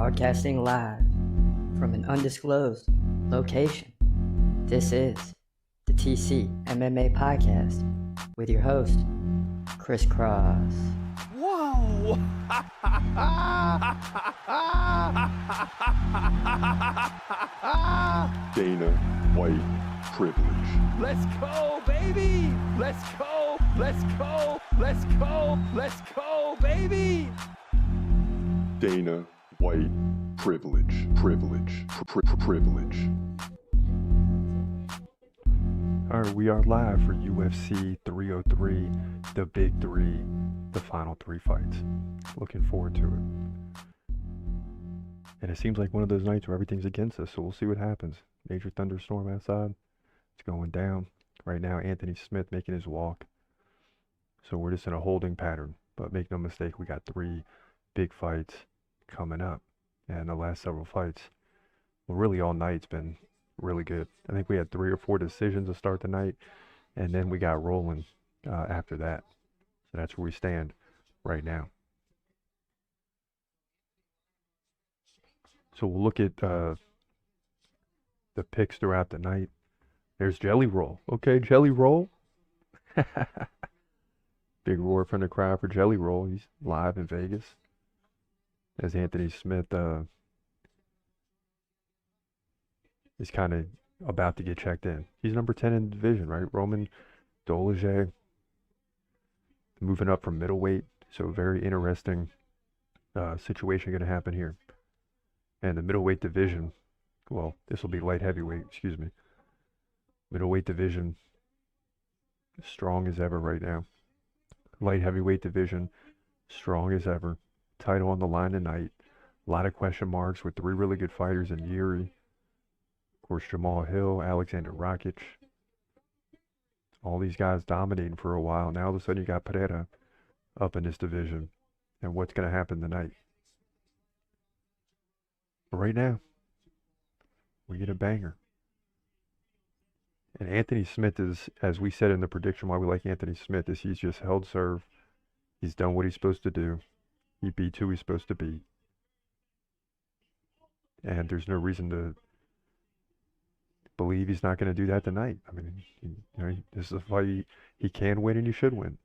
Broadcasting live from an undisclosed location. This is the TCMMA podcast with your host, Chris Cross. Whoa! Dana White privilege. Let's go, baby! Let's go! Let's go! Let's go! Let's go, baby! Dana White privilege. Privilege. Privilege. All right, we are live for UFC 303, the big three, the final three fights. Looking forward to it. And it seems like one of those nights where everything's against us, so we'll see what happens. Major thunderstorm outside. It's going down. Right now, Anthony Smith making his walk. So we're just in a holding pattern. But make no mistake, we got three big fights coming up. And the last several fights, well, really all night's been really good. I think we had 3 or 4 decisions to start the night, and then we got rolling after that. So that's where we stand right now. So we'll look at the picks throughout the night. There's Jelly Roll. Okay, Jelly Roll. Big roar from the crowd for Jelly Roll. He's live in Vegas. As Anthony Smith is kind of about to get checked in. He's number 10 in the division, right? Roman Dolidze moving up from middleweight. So very interesting situation going to happen here. And the middleweight division, well, this will be light heavyweight, excuse me. Middleweight division, strong as ever right now. Light heavyweight division, strong as ever. Title on the line tonight. A lot of question marks with 3 really good fighters in Jiri. Of course, Jamal Hill, Alexander Rakic. All these guys dominating for a while. Now all of a sudden you got Pereira up in this division. And what's going to happen tonight? Right now, we get a banger. And Anthony Smith is, as we said in the prediction why we like Anthony Smith, is he's just held serve. He's done what he's supposed to do. He beat who he's supposed to beat. And there's no reason to believe he's not going to do that tonight. I mean, this is a fight he can win and he should win.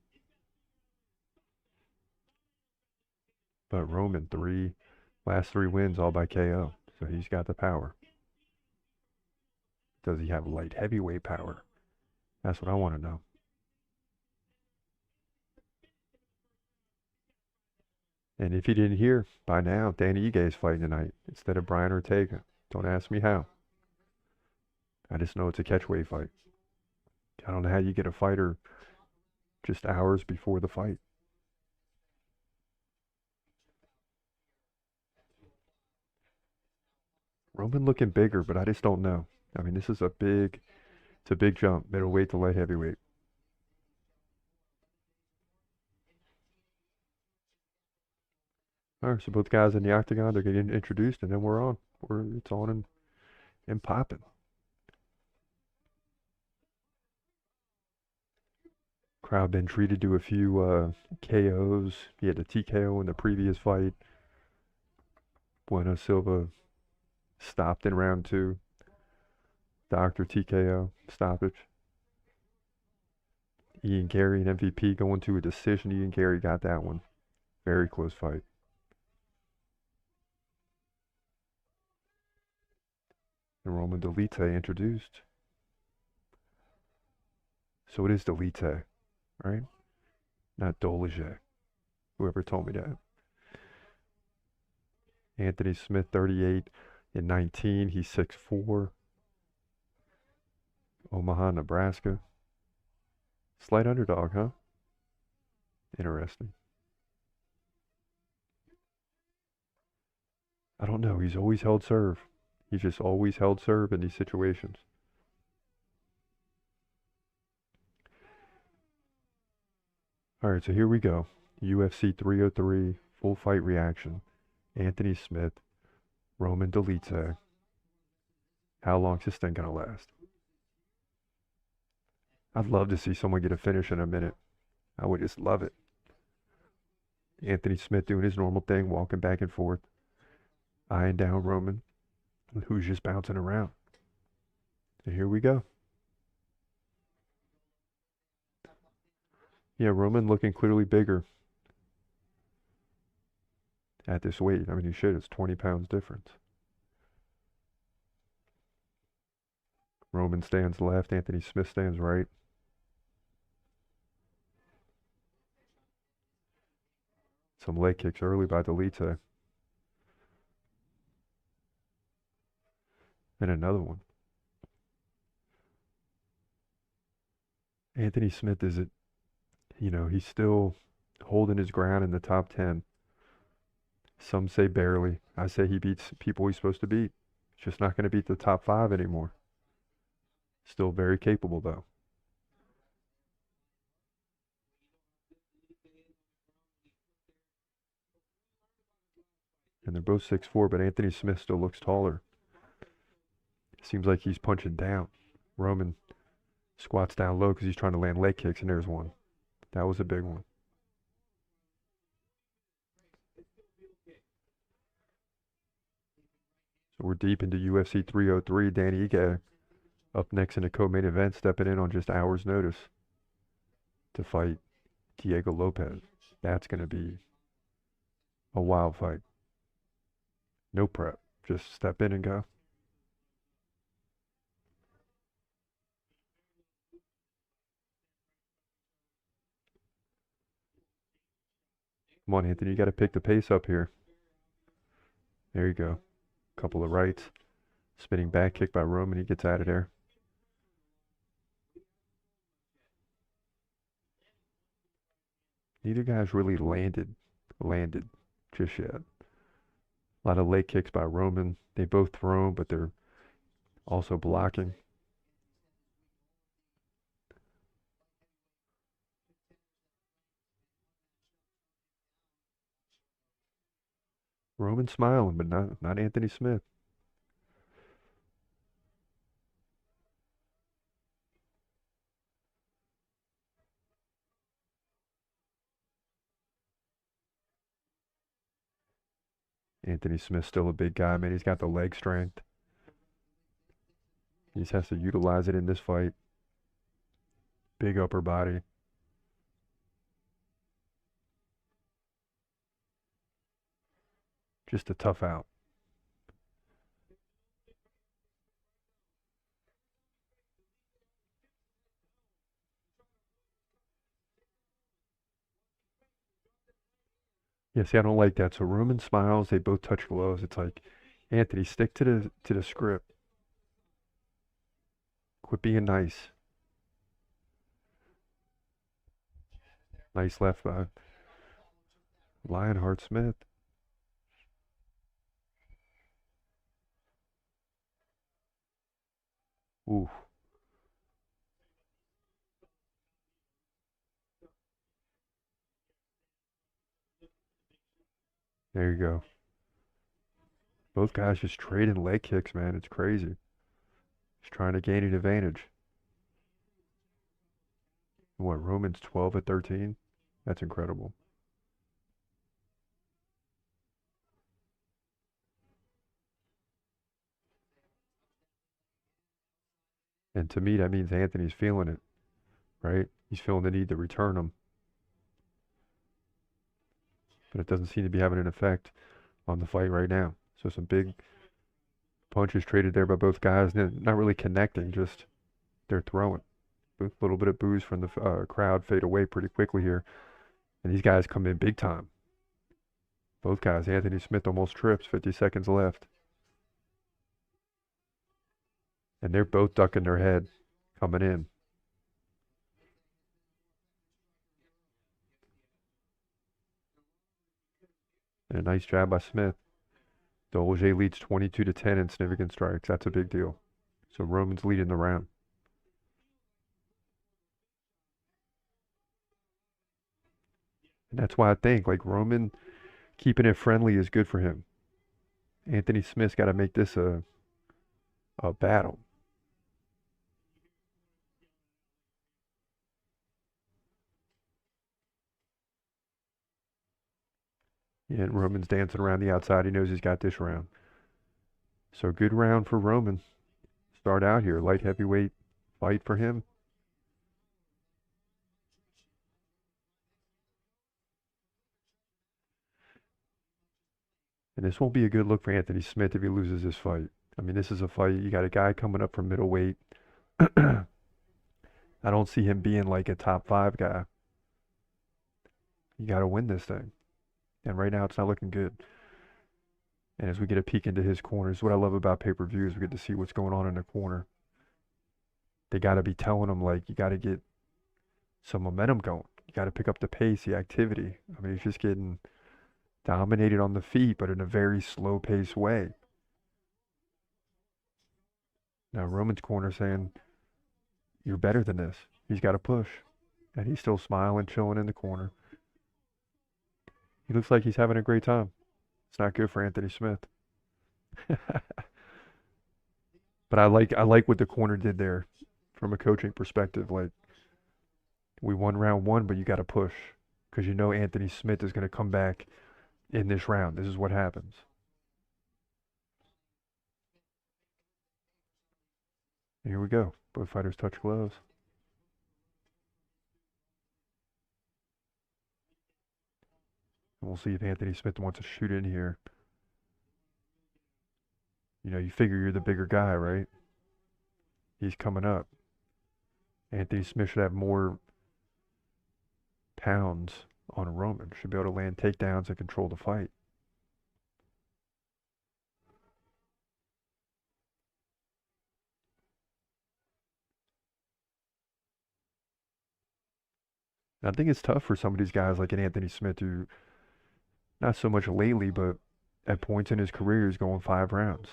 But Roman, last 3 wins all by KO. So he's got the power. Does he have light heavyweight power? That's what I want to know. And if you didn't hear by now, Danny Ige is fighting tonight instead of Brian Ortega. Don't ask me how. I just know it's a catchweight fight. I don't know how you get a fighter just hours before the fight. Roman looking bigger, but I just don't know. I mean, this is it's a big jump, middleweight to light heavyweight. All right, so both guys in the octagon, they're getting introduced, and then we're on. It's on and popping. Crowd been treated to a few KOs. He had a TKO in the previous fight. Bueno Silva stopped in round 2. Dr. TKO stoppage. Ian Gary and MVP going to a decision. Ian Gary got that one. Very close fight. And Roman Dolidze introduced. So it is Dolidze, right? Not Dolidze. Whoever told me that. Anthony Smith, 38 and 19. He's 6'4". Omaha, Nebraska. Slight underdog, huh? Interesting. I don't know. He's always held serve. He's just always held serve in these situations. All right, so here we go. UFC 303, full fight reaction. Anthony Smith, Roman Dolidze. How long's this thing gonna last? I'd love to see someone get a finish in a minute. I would just love it. Anthony Smith doing his normal thing, walking back and forth. eyeing down Roman, who's just bouncing around. And here we go. Yeah, Roman looking clearly bigger at this weight. I mean, he should. It's 20 pounds difference. Roman stands left. Anthony Smith stands right. Some leg kicks early by Delita. And another one. Anthony Smith is, he's still holding his ground in the top 10. Some say barely. I say he beats people he's supposed to beat. He's just not going to beat the top 5 anymore. Still very capable, though. And they're both 6'4", but Anthony Smith still looks taller. Seems like he's punching down. Roman squats down low because he's trying to land leg kicks, and there's one. That was a big one. So we're deep into UFC 303. Danny Ige up next in the co-main event, stepping in on just hours' notice to fight Diego Lopez. That's going to be a wild fight. No prep. Just step in and go. Come on, Anthony. You got to pick the pace up here. There you go. Couple of rights. Spinning back kick by Roman. He gets out of there. Neither guy's really landed just yet. A lot of leg kicks by Roman. They both throw, but they're also blocking. Roman smiling, but not Anthony Smith. Anthony Smith's still a big guy, man. He's got the leg strength. He just has to utilize it in this fight. Big upper body. Just a tough out. Yeah, see, I don't like that. So Roman smiles. They both touch gloves. It's like, Anthony, stick to the script. Quit being nice. Nice left by Lionheart Smith. Ooh. There you go. Both guys just trading leg kicks, man. It's crazy. Just trying to gain an advantage. What, Roman's 12 at 13? That's incredible. And to me, that means Anthony's feeling it, right? He's feeling the need to return them. But it doesn't seem to be having an effect on the fight right now. So some big punches traded there by both guys. Not really connecting, just they're throwing. A little bit of boos from the crowd fade away pretty quickly here. And these guys come in big time. Both guys. Anthony Smith almost trips. 50 seconds left. And they're both ducking their head coming in. And a nice jab by Smith. Dolce leads 22-10 in significant strikes. That's a big deal. So Roman's leading the round. And that's why I think, like, Roman keeping it friendly is good for him. Anthony Smith's got to make this a battle. Yeah, and Roman's dancing around the outside. He knows he's got this round. So good round for Roman. Start out here, light heavyweight fight for him. And this won't be a good look for Anthony Smith if he loses this fight. I mean, this is a fight. You got a guy coming up from middleweight. I don't see him being like a top 5 guy. You got to win this thing. And right now, it's not looking good. And as we get a peek into his corners, what I love about pay-per-views, we get to see what's going on in the corner. They got to be telling him, like, you got to get some momentum going. You got to pick up the pace, the activity. I mean, he's just getting dominated on the feet, but in a very slow-paced way. Now, Roman's corner saying, you're better than this. He's got to push. And he's still smiling, chilling in the corner. He looks like he's having a great time. It's not good for Anthony Smith. But I like what the corner did there from a coaching perspective. Like, we won round 1, but you got to push because you know Anthony Smith is going to come back in this round. This is what happens. Here we go. Both fighters touch gloves. And we'll see if Anthony Smith wants to shoot in here. You know, you figure you're the bigger guy, right? He's coming up. Anthony Smith should have more pounds on Roman. Should be able to land takedowns and control the fight. And I think it's tough for some of these guys like an Anthony Smith who, not so much lately, but at points in his career, he's going 5 rounds.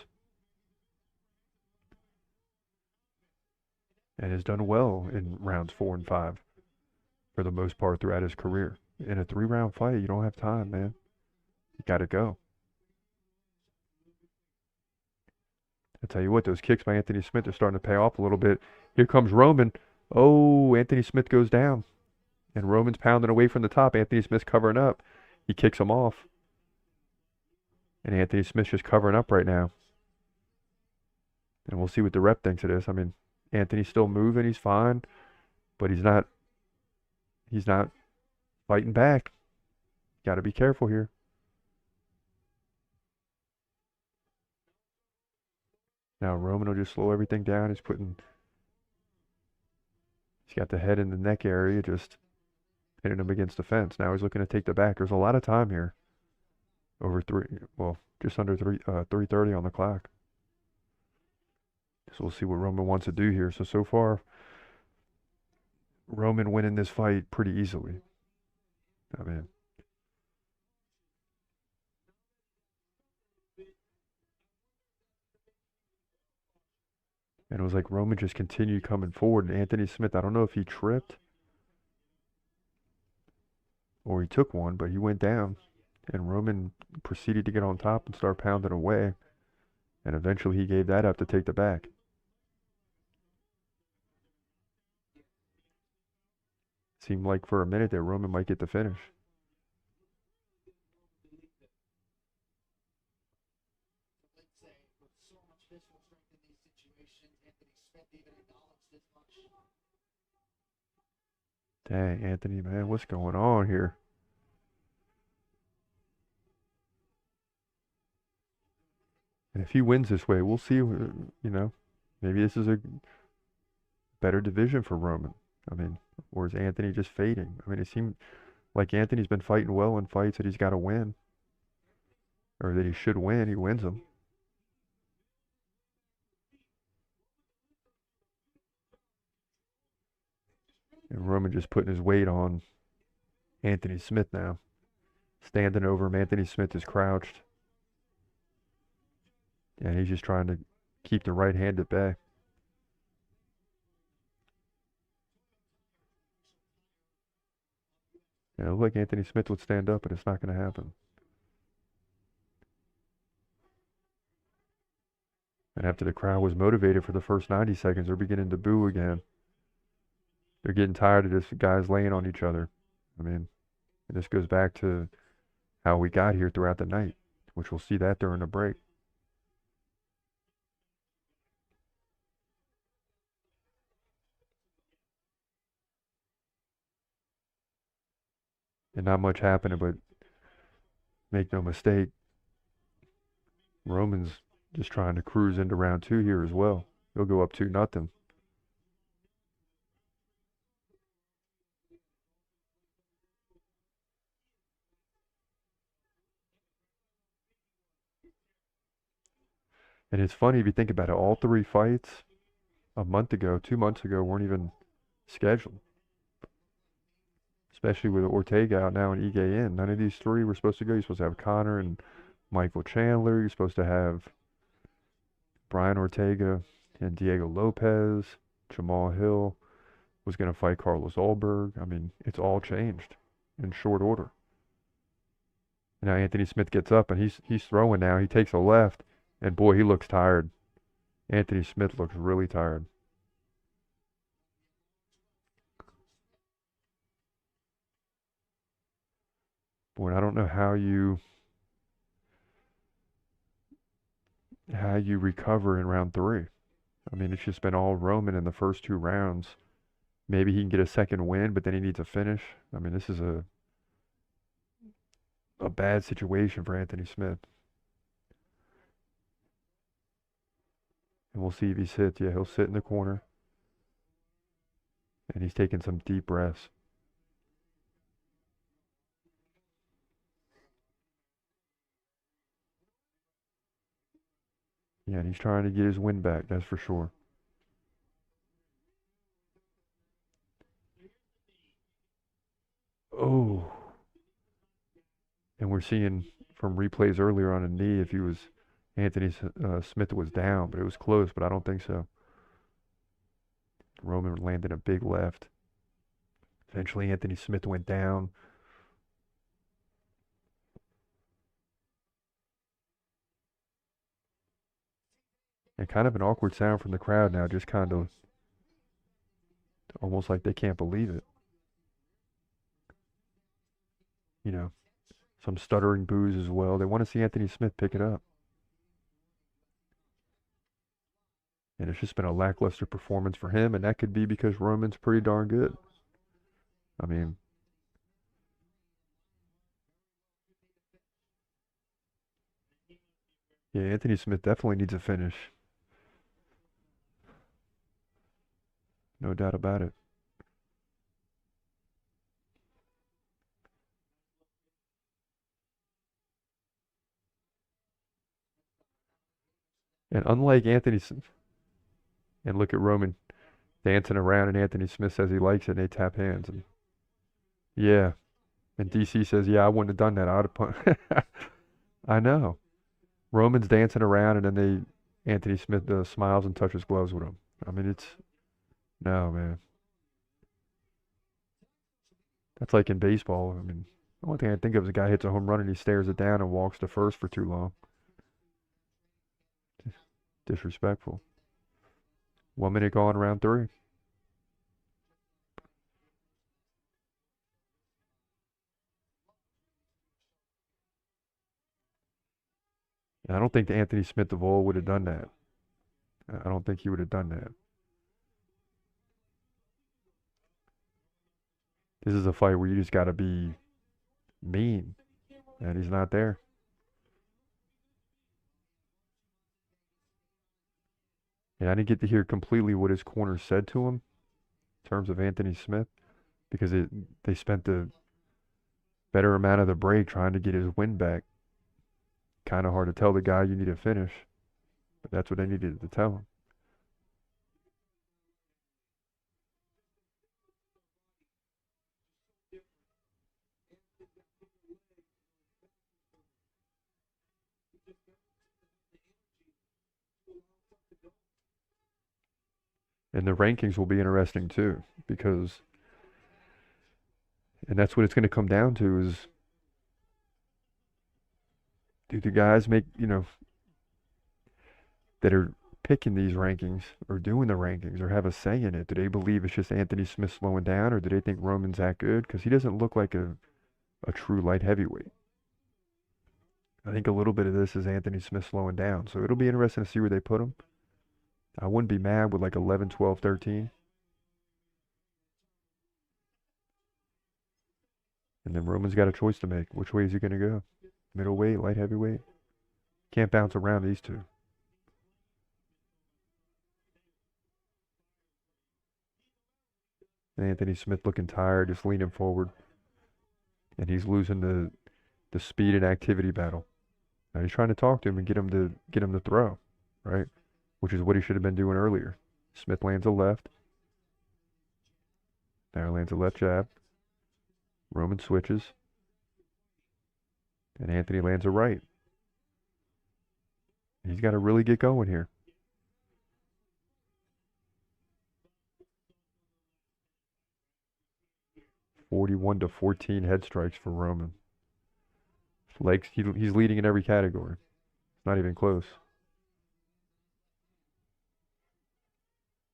And has done well in rounds 4 and 5 for the most part throughout his career. In a 3-round fight, you don't have time, man. You got to go. I tell you what, those kicks by Anthony Smith are starting to pay off a little bit. Here comes Roman. Oh, Anthony Smith goes down. And Roman's pounding away from the top. Anthony Smith's covering up. He kicks him off. And Anthony Smith's just covering up right now. And we'll see what the rep thinks of this. I mean, Anthony's still moving. He's fine. But he's not fighting back. Got to be careful here. Now Roman will just slow everything down. He's got the head in the neck area, just hitting him against the fence. Now he's looking to take the back. There's a lot of time here. Just under 3:30 on the clock. So we'll see what Roman wants to do here. So far, Roman winning this fight pretty easily. I mean, and it was like Roman just continued coming forward. And Anthony Smith, I don't know if he tripped or he took one, but he went down. And Roman proceeded to get on top and start pounding away. And eventually he gave that up to take the back. Seemed like for a minute that Roman might get the finish. Dang, Anthony, man, what's going on here? And if he wins this way, we'll see, you know, maybe this is a better division for Roman. I mean, or is Anthony just fading? I mean, it seemed like Anthony's been fighting well in fights that he's got to win, or that he should win. He wins them. And Roman just putting his weight on Anthony Smith now. Standing over him. Anthony Smith is crouched. And he's just trying to keep the right hand at bay. Yeah, it looked like Anthony Smith would stand up, but it's not going to happen. And after the crowd was motivated for the first 90 seconds, they're beginning to boo again. They're getting tired of just guys laying on each other. I mean, and this goes back to how we got here throughout the night, which we'll see that during the break. and not much happening, but make no mistake, Roman's just trying to cruise into round 2 here as well. He'll go up 2-0. And it's funny if you think about it, all 3 fights a month ago, 2 months ago, weren't even scheduled. Especially with Ortega out now and Ige in. None of these 3 were supposed to go. You're supposed to have Conor and Michael Chandler. You're supposed to have Brian Ortega and Diego Lopez. Jamal Hill was going to fight Carlos Ulberg. I mean, it's all changed in short order. And now Anthony Smith gets up and he's throwing now. He takes a left, and boy, he looks tired. Anthony Smith looks really tired. Boy, I don't know how you recover in round 3. I mean, it's just been all Roman in the first 2 rounds. Maybe he can get a second win, but then he needs a finish. I mean, this is a bad situation for Anthony Smith. And we'll see if he sits. Yeah, he'll sit in the corner. And he's taking some deep breaths. Yeah, and he's trying to get his win back, that's for sure. Oh. And we're seeing from replays earlier on a knee if Anthony Smith was down, but it was close, but I don't think so. Roman landed a big left. Eventually Anthony Smith went down. And kind of an awkward sound from the crowd now, just kind of almost like they can't believe it. You know, some stuttering boos as well. They want to see Anthony Smith pick it up. And it's just been a lackluster performance for him, and that could be because Roman's pretty darn good. I mean, yeah, Anthony Smith definitely needs a finish. No doubt about it. And unlike Anthony Smith, and look at Roman dancing around, and Anthony Smith says he likes it, and they tap hands. And yeah, and DC says, yeah, I wouldn't have done that. I would have I know. Roman's dancing around, and then Anthony Smith smiles and touches gloves with him. I mean, no, man. That's like in baseball. I mean, the only thing I think of is a guy hits a home run and he stares it down and walks to first for too long. Disrespectful. 1 minute gone, round 3. And I don't think Anthony Smith of old would have done that. I don't think he would have done that. This is a fight where you just got to be mean, and he's not there. And I didn't get to hear completely what his corner said to him in terms of Anthony Smith, because they spent the better amount of the break trying to get his win back. Kind of hard to tell the guy you need to finish, but that's what they needed to tell him. And the rankings will be interesting too, because, and that's what it's going to come down to is, do the guys make, that are picking these rankings or doing the rankings or have a say in it, do they believe it's just Anthony Smith slowing down, or do they think Roman's that good? Because he doesn't look like a true light heavyweight. I think a little bit of this is Anthony Smith slowing down. So it'll be interesting to see where they put him. I wouldn't be mad with like 11, 12, 13. And then Roman's got a choice to make. Which way is he going to go? Middleweight, light heavyweight? Can't bounce around these two. And Anthony Smith looking tired, just leaning forward. And he's losing the speed and activity battle. Now he's trying to talk to him and get him to throw, right? Which is what he should have been doing earlier. Smith lands a left. Now lands a left jab. Roman switches. And Anthony lands a right. He's got to really get going here. (41-14) head strikes for Roman. Legs, he's leading in every category. It's not even close.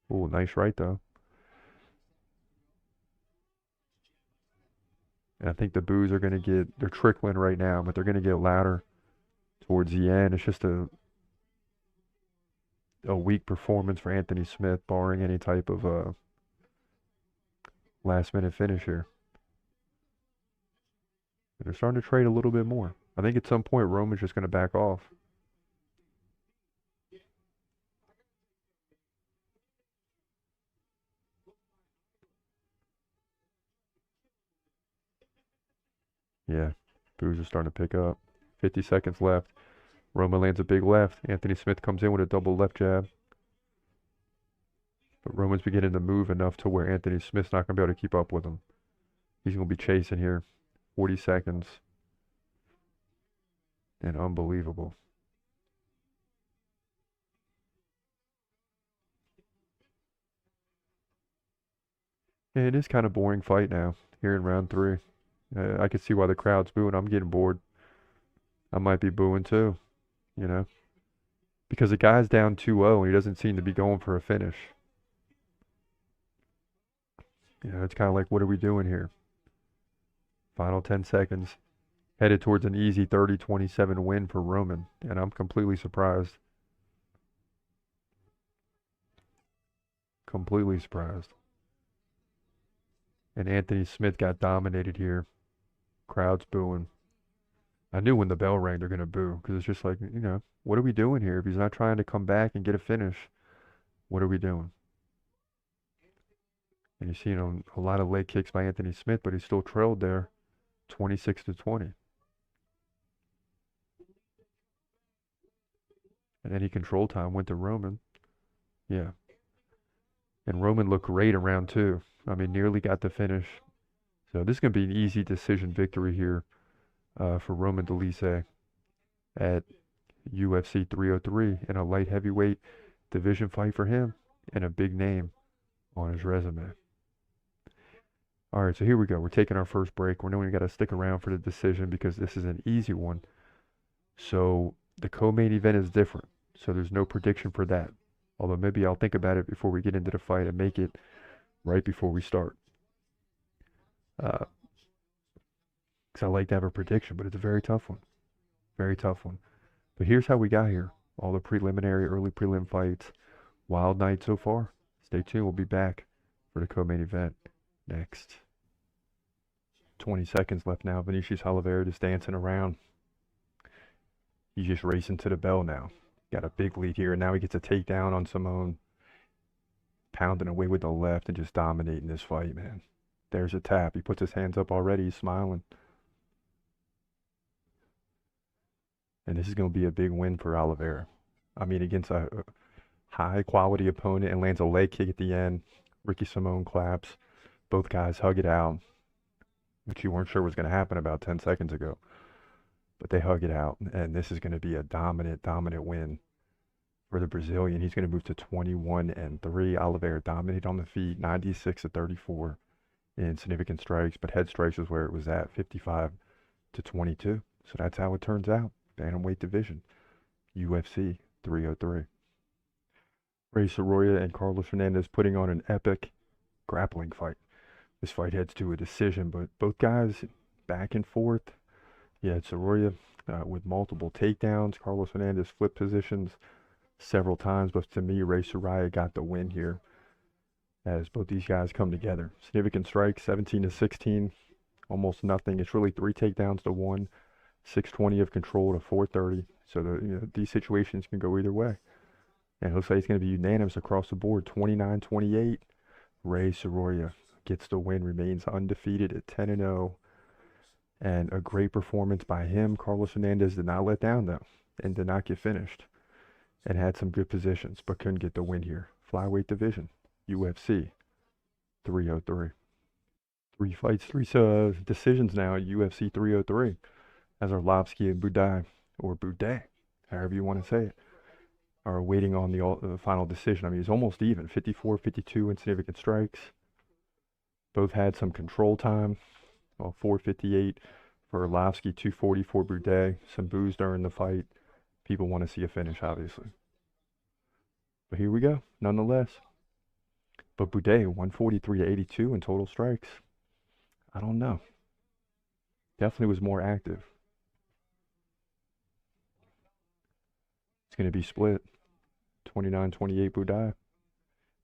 Oh, nice right though. And I think the boos are going to they're trickling right now, but they're going to get louder towards the end. It's just a weak performance for Anthony Smith, barring any type of last-minute finish here. And they're starting to trade a little bit more. I think at some point Roman's just going to back off. Yeah, boos are starting to pick up. 50 seconds left. Roman lands a big left. Anthony Smith comes in with a double left jab. But Roman's beginning to move enough to where Anthony Smith's not going to be able to keep up with him. He's going to be chasing here. 40 seconds. And unbelievable. Yeah, it is kind of boring fight now here in round 3. I can see why the crowd's booing. I'm getting bored. I might be booing too, you know, because the guy's down 2-0 and he doesn't seem to be going for a finish. You know, it's kind of like, what are we doing here? Final 10 seconds. Headed towards an easy 30-27 win for Roman, and I'm completely surprised. Completely surprised. And Anthony Smith got dominated here. Crowd's booing. I knew when the bell rang they're going to boo, because it's just like, you know, what are we doing here? If he's not trying to come back and get a finish, what are we doing? And you see, you know, a lot of leg kicks by Anthony Smith, but he still trailed there 26-20. And any control time went to Roman. Yeah. And Roman looked great in round 2. I mean, nearly got the finish. So this is going to be an easy decision victory here for Roman Dolise at UFC 303 in a light heavyweight division fight for him and a big name on his resume. All right, so here we go. We're taking our first break. We're knowing we got to stick around for the decision because this is an easy one. So the co-main event is different. So there's no prediction for that. Although maybe I'll think about it before we get into the fight and make it right before we start. Because I like to have a prediction, but it's a very tough one. Very tough one. But here's how we got here. All the preliminary, early prelim fights. Wild night so far. Stay tuned. We'll be back for the co-main event next. 20 seconds left now. Vinicius Oliveira just dancing around. He's just racing to the bell now. Got a big lead here. And now he gets a takedown on Simone. Pounding away with the left and just dominating this fight, man. There's a tap. He puts his hands up already. He's smiling. And this is going to be a big win for Oliveira. I mean, against a high-quality opponent, and lands a leg kick at the end. Ricky Simone claps. Both guys hug it out, which you weren't sure was going to happen about 10 seconds ago. But they hug it out, and this is going to be a dominant win for the Brazilian. He's going to move to 21-3. Oliveira dominated on the feet, 96-34 in significant strikes, but head strikes is where it was at, 55-22. So that's how it turns out. Bantamweight division, UFC 303. Ray Soroya and Carlos Fernandez putting on an epic grappling fight. This fight heads to a decision, but both guys back and forth. Yeah, Soroya with multiple takedowns. Carlos Fernandez flipped positions several times, but to me, Ray Soroya got the win here as both these guys come together. Significant strikes, 17-16. almost nothing. It's really 3 takedowns to 1, 620 of control to 430. So these situations can go either way. And it looks like it's going to be unanimous across the board. 29-28. Ray Soroya gets the win, remains undefeated at 10-0. And a great performance by him. Carlos Hernandez did not let down, though, and did not get finished. And had some good positions, but couldn't get the win here. Flyweight division, UFC 303. 3 fights, 3 decisions now at UFC 303. As Arlovsky and Budaj, or Budaj, however you want to say it, are waiting on the final decision. I mean, it's almost even, 54-52 in significant strikes. Both had some control time. Well, 4:58 for Arlovsky, 2:40 for Budaj. Some boos during the fight. People want to see a finish, obviously. But here we go, nonetheless. But Budaj, 143-82 in total strikes. I don't know. Definitely was more active. It's going to be split. 29-28 Budaj.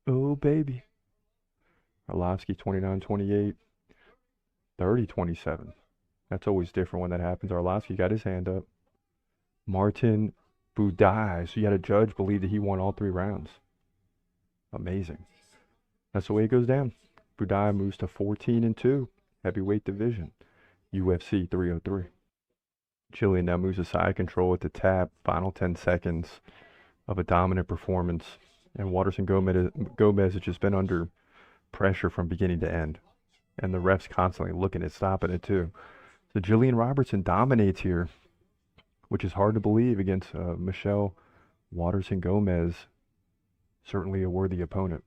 Oh, baby. Arlovsky, 29-28. 30-27. That's always different when that happens. Arlovsky got his hand up. Martin Budaj. So you had a judge believe that he won all 3 rounds. Amazing. That's the way it goes down. Budaj moves to 14-2. Heavyweight division. UFC 303. Jillian now moves to side control at the tap. Final 10 seconds of a dominant performance. And Waterson Gomez has just been under pressure from beginning to end. And the ref's constantly looking at stopping it too. So Jillian Robertson dominates here, which is hard to believe against Michelle Waterson Gomez. Certainly a worthy opponent.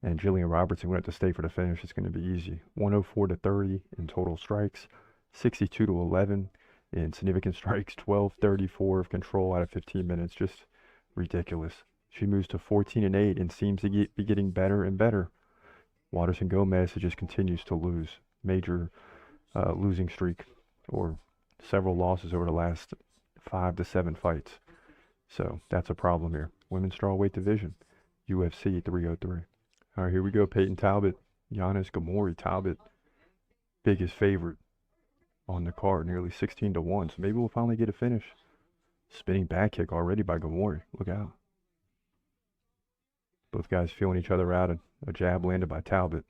And Jillian Robertson went to stay for the finish. It's going to be easy. 104-30 in total strikes. 62-11 in significant strikes. 12:34 of control out of 15 minutes. Just ridiculous. She moves to 14-8 and seems to be getting better and better. Waterson Gomez just continues to lose. Major losing streak, or several losses over the last 5 to 7 fights. So that's a problem here. Women's strawweight division, UFC 303. All right, here we go. Peyton Talbot, Giannis Gamori. Talbot, biggest favorite on the card, nearly 16-1. So maybe we'll finally get a finish. Spinning back kick already by Gamori. Look out. Both guys feeling each other out. A jab landed by Talbot.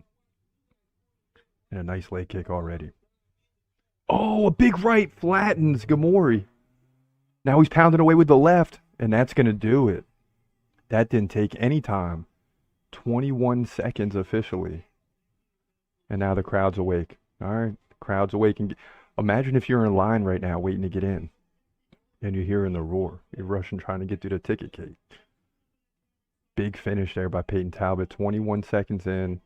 And a nice leg kick already. Oh, a big right flattens Gamori. Now he's pounding away with the left, and that's going to do it. That didn't take any time. 21 seconds officially. And now the crowd's awake. All right, the crowd's awake. And imagine if you're in line right now waiting to get in, and you're hearing the roar. You're rushing trying to get through the ticket gate. Big finish there by Peyton Talbot. 21 seconds in.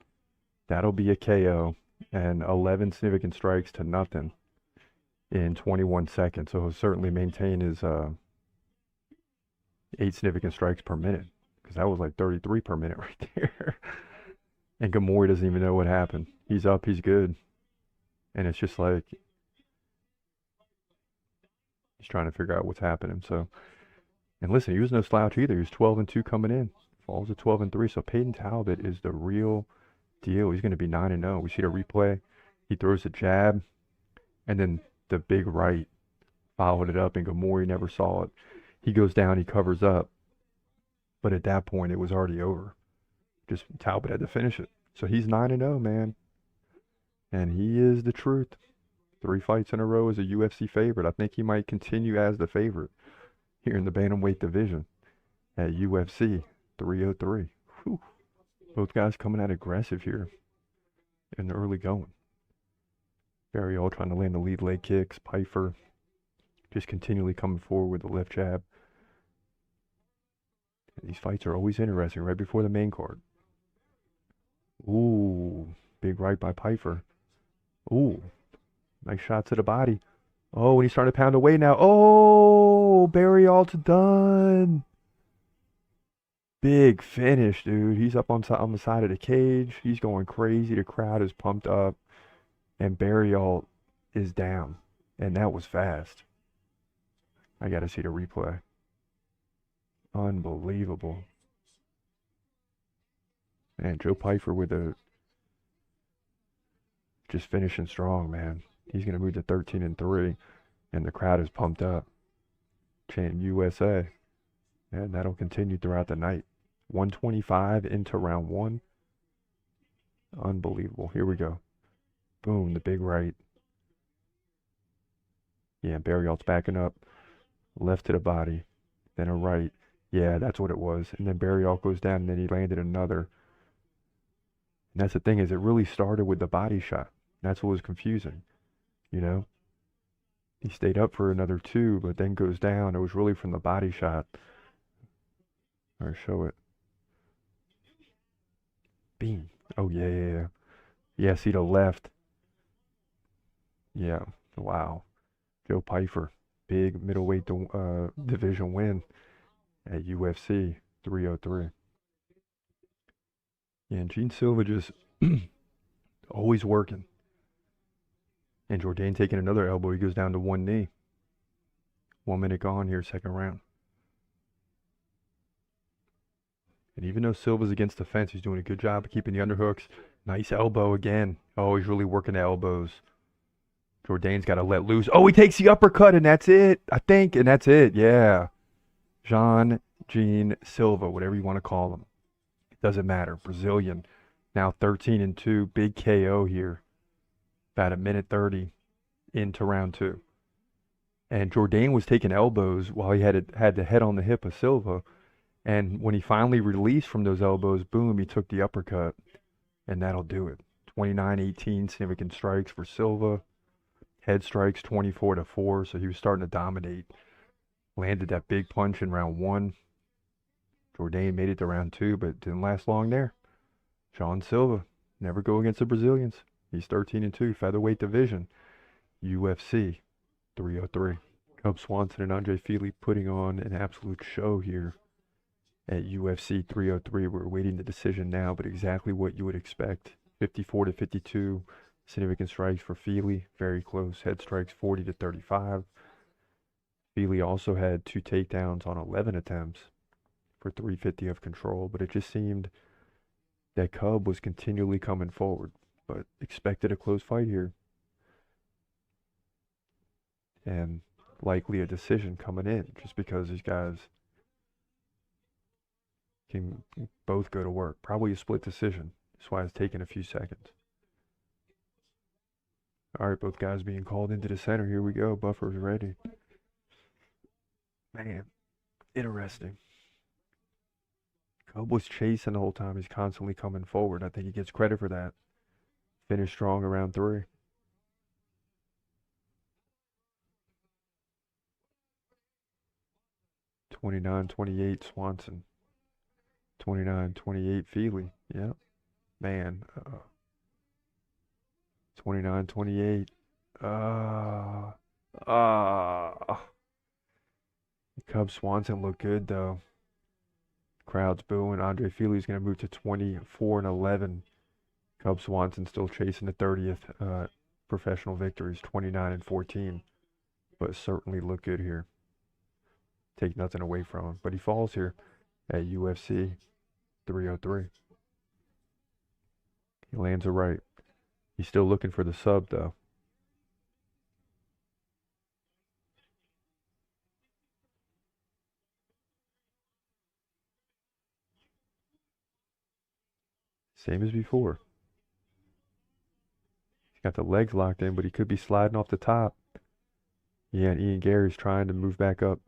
That'll be a KO. And 11 significant strikes to nothing in 21 seconds. So he'll certainly maintain his 8 significant strikes per minute. Because that was like 33 per minute right there. And Gamori doesn't even know what happened. He's up, he's good. And it's just like he's trying to figure out what's happening. So, and listen, he was no slouch either. He was 12-2 coming in. Falls to 12-3. So Peyton Talbot is the real deal. He's going to be 9-0. We see the replay. He throws a jab, and then the big right followed it up, and Gamori never saw it. He goes down, he covers up. But at that point, it was already over. Just Talbot had to finish it. So he's 9-0, man. And he is the truth. 3 fights in a row as a UFC favorite. I think he might continue as the favorite here in the bantamweight division at UFC 303. Whew. Both guys coming out aggressive here in the early going. Barriol trying to land the lead leg kicks. Pfeiffer just continually coming forward with the left jab. And these fights are always interesting right before the main card. Ooh, big right by Pfeiffer. Ooh, nice shot to the body. Oh, and he's starting to pound away now. Oh, Barriol's done. Big finish, dude. He's up on the side of the cage. He's going crazy. The crowd is pumped up. And Barriol is down. And that was fast. I got to see the replay. Unbelievable. Man, Joe Pfeiffer with a just finishing strong, man. He's going to move to 13-3, and the crowd is pumped up, chanting USA. And that'll continue throughout the night. 125 into round 1. Unbelievable. Here we go. Boom, the big right. Yeah, Barrialt's backing up. Left to the body. Then a right. Yeah, that's what it was. And then Barrialt goes down, and then he landed another. And that's the thing, is it really started with the body shot. That's what was confusing, you know? He stayed up for another 2, but then goes down. It was really from the body shot. All right, show it. Beam. Oh, yeah. Yeah, see the left. Yeah, wow. Joe Pyfer, big middleweight division win at UFC 303. Yeah, and Gene Silva just always working. And Jourdain taking another elbow. He goes down to 1 knee. 1 minute gone here, second round. And even though Silva's against the fence, he's doing a good job of keeping the underhooks. Nice elbow again. Oh, he's really working the elbows. Jourdain's got to let loose. Oh, he takes the uppercut, and that's it, I think. And that's it, yeah. Gene Silva, whatever you want to call him. It doesn't matter. Brazilian. Now 13-2. Big KO here. About 1:30 into round 2. And Jourdain was taking elbows while he had the head on the hip of Silva. And when he finally released from those elbows, boom, he took the uppercut. And that'll do it. 29-18 significant strikes for Silva. Head strikes 24-4, so he was starting to dominate. Landed that big punch in round 1. Jourdain made it to round 2, but didn't last long there. Sean Silva, never go against the Brazilians. He's 13-2, featherweight division. UFC 303. Cub Swanson and Andre Fili putting on an absolute show here at UFC 303. We're waiting the decision now, but exactly what you would expect. 54-52. Significant strikes for Fili, very close. Head strikes 40-35. Fili also had 2 takedowns on 11 attempts for 350 of control, but it just seemed that Cub was continually coming forward, but expected a close fight here. And likely a decision coming in, just because these guys can both go to work. Probably a split decision. That's why it's taking a few seconds. All right, both guys being called into the center. Here we go. Buffer's ready. Man, interesting. Cub was chasing the whole time. He's constantly coming forward. I think he gets credit for that. Finished strong around 3. 29-28 Swanson. 29-28 Fili. Yep. Man. 29-28. Cub Swanson looked good though. Crowd's booing. Andre Fili's going to move to 24-11. Cub Swanson still chasing the 30th professional victories, 29-14. But certainly look good here. Take nothing away from him. But he falls here at UFC 303. He lands a right. He's still looking for the sub, though. Same as before. He's got the legs locked in, but he could be sliding off the top. Yeah, and Ian Gary's trying to move back up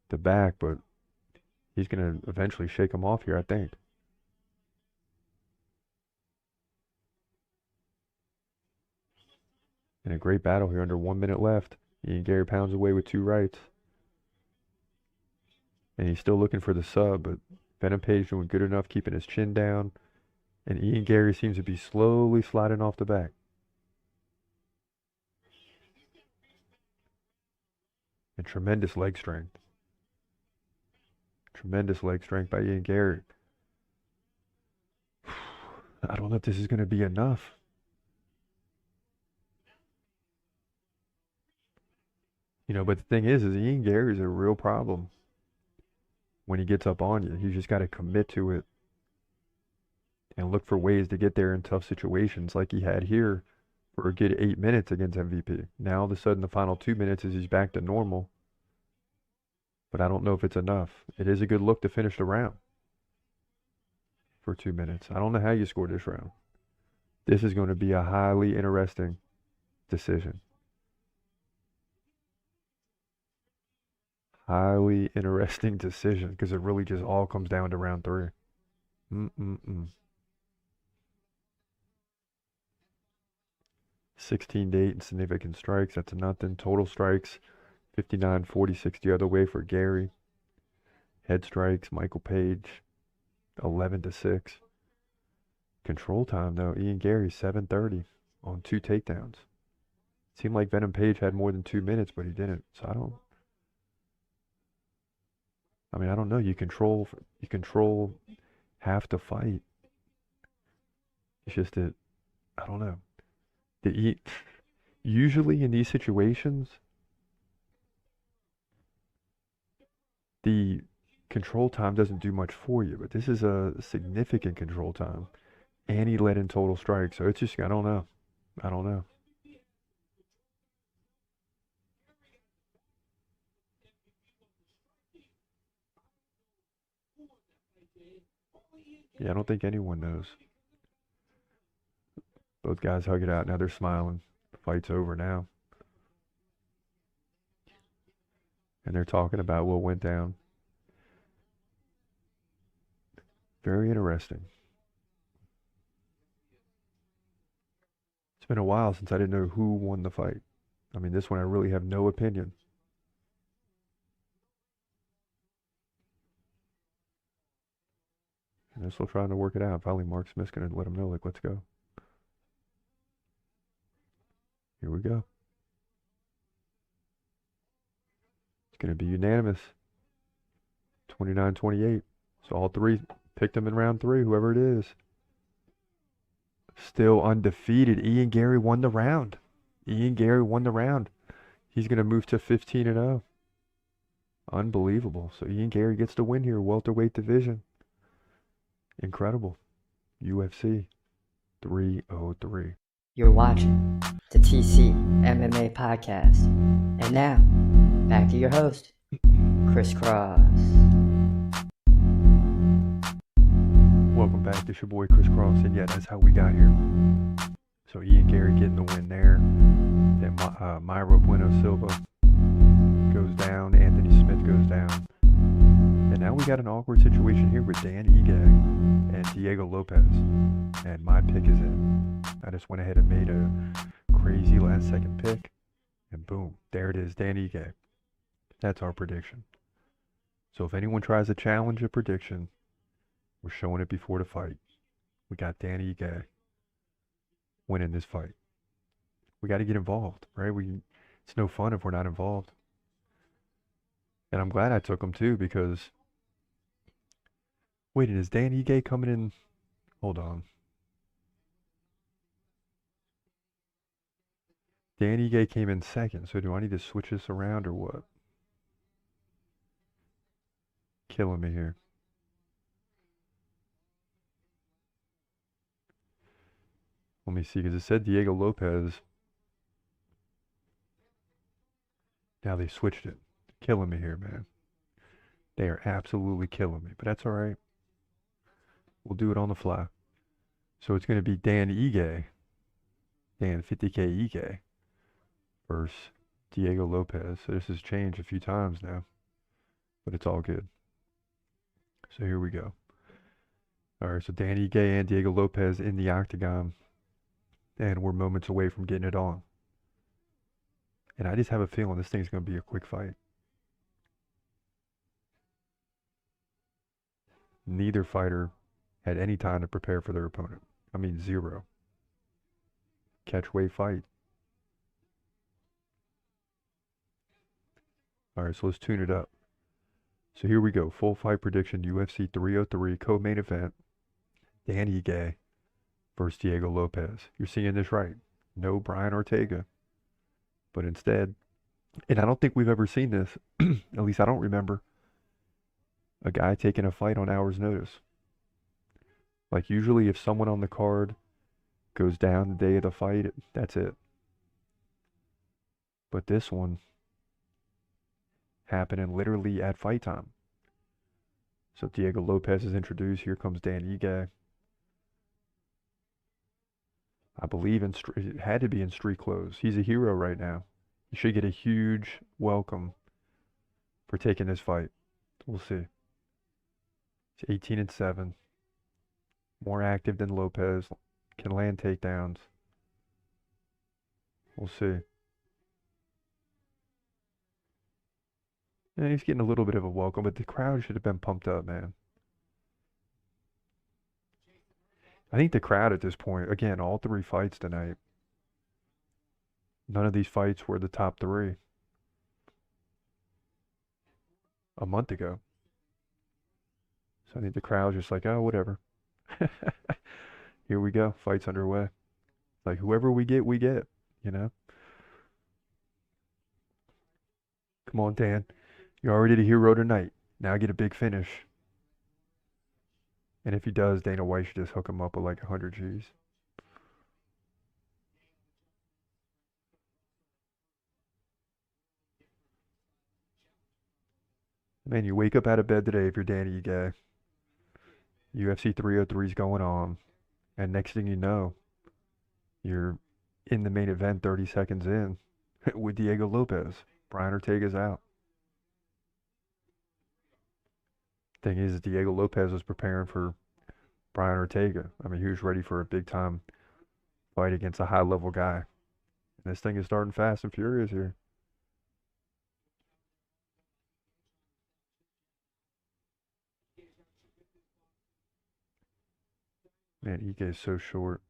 the back, but he's going to eventually shake him off here, I think. And a great battle here under 1 minute left. Ian Gary pounds away with 2 rights. And he's still looking for the sub, but Venom Page doing good enough, keeping his chin down. And Ian Gary seems to be slowly sliding off the back. And tremendous leg strength. Tremendous leg strength by Ian Gary. I don't know if this is going to be enough. You know, but the thing is Ian Gary is a real problem when he gets up on you. You just got to commit to it. and look for ways to get there in tough situations like he had here for a good 8 minutes against MVP. Now, all of a sudden, the final 2 minutes is he's back to normal. But I don't know if it's enough. It is a good look to finish the round for 2 minutes. I don't know how you score this round. This is going to be a highly interesting decision. Highly interesting decision because it really just all comes down to round 3. 16 to 8 in significant strikes. That's a nothing. Total strikes, 59-46 the other way for Gary. Head strikes, Michael Page, 11 to 6. Control time though, Ian Gary 7:30 on 2 takedowns. Seemed like Venom Page had more than 2 minutes, but he didn't. So I don't know. You control half the fight. It's just that I don't know. Usually in these situations, the control time doesn't do much for you, but this is a significant control time, and he led in total strikes. So it's just I don't know. Yeah, I don't think anyone knows. Both guys hug it out. Now they're smiling. The fight's over now. And they're talking about what went down. Very interesting. It's been a while since I didn't know who won the fight. I mean, this one I really have no opinion. And they're still trying to work it out. Finally, Mark Smith's going to let him know, like, let's go. Here we go. It's going to be unanimous. 29-28. So all three picked him in round 3, whoever it is. Still undefeated. Ian Gary won the round. He's going to move to 15-0. Unbelievable. So Ian Gary gets the win here, welterweight division. Incredible. UFC 303. You're watching the TCMMA podcast. And now, back to your host, Chris Cross. Welcome back. It's your boy Chris Cross, and yeah, that's how we got here. So Ian Gary getting the win there. Then Myra Bueno Silva goes down. Anthony Smith goes down. And now we got an awkward situation here with Dan Ige and Diego Lopez. And my pick is in. I just went ahead and made a crazy last second pick. And boom, there it is, Dan Ige. That's our prediction. So if anyone tries to challenge a prediction, we're showing it before the fight. We got Dan Ige winning this fight. We got to get involved, right? It's no fun if we're not involved. And I'm glad I took him too because... Wait, is Dan Ige coming in? Hold on. Dan Ige came in second, so do I need to switch this around or what? Killing me here. Let me see, because it said Diego Lopez. Now they switched it. Killing me here, man. They are absolutely killing me, but that's all right. We'll do it on the fly. So it's going to be Dan Ige, Dan 50K Ige, versus Diego Lopez. So this has changed a few times now, but it's all good. So here we go. All right, so Dan Ige and Diego Lopez in the octagon, and we're moments away from getting it on. And I just have a feeling this thing's going to be a quick fight. Neither fighter had any time to prepare for their opponent. I mean, 0. Catch, weight, fight. All right, so let's tune it up. So here we go. Full fight prediction, UFC 303, co-main event. Dan Ige versus Diego Lopez. You're seeing this right. No Brian Ortega. But instead, and I don't think we've ever seen this, at least I don't remember, a guy taking a fight on hours' notice. Like usually if someone on the card goes down the day of the fight, that's it. But this one happening literally at fight time. So Diego Lopez is introduced. Here comes Dan Ige. I believe it had to be in street clothes. He's a hero right now. He should get a huge welcome for taking this fight. We'll see. He's 18-7. More active than Lopez. Can land takedowns. We'll see. Yeah, he's getting a little bit of a welcome, but the crowd should have been pumped up, man. I think the crowd at this point, again, all three fights tonight, none of these fights were the top three a month ago. So I think the crowd's just like, oh, whatever. Here we go. Fight's underway. Like, whoever we get, you know? Come on, Dan. You're already the hero tonight. Now get a big finish. And if he does, Dana White should just hook him up with like 100 G's. Man, you wake up out of bed today if you're Danny Ige. UFC 303 is going on. And next thing you know, you're in the main event 30 seconds in with Diego Lopez. Brian Ortega's out. Thing is, Diego Lopez was preparing for Brian Ortega. I mean, he was ready for a big time fight against a high level guy. And this thing is starting fast and furious here. Man, Ige is so short.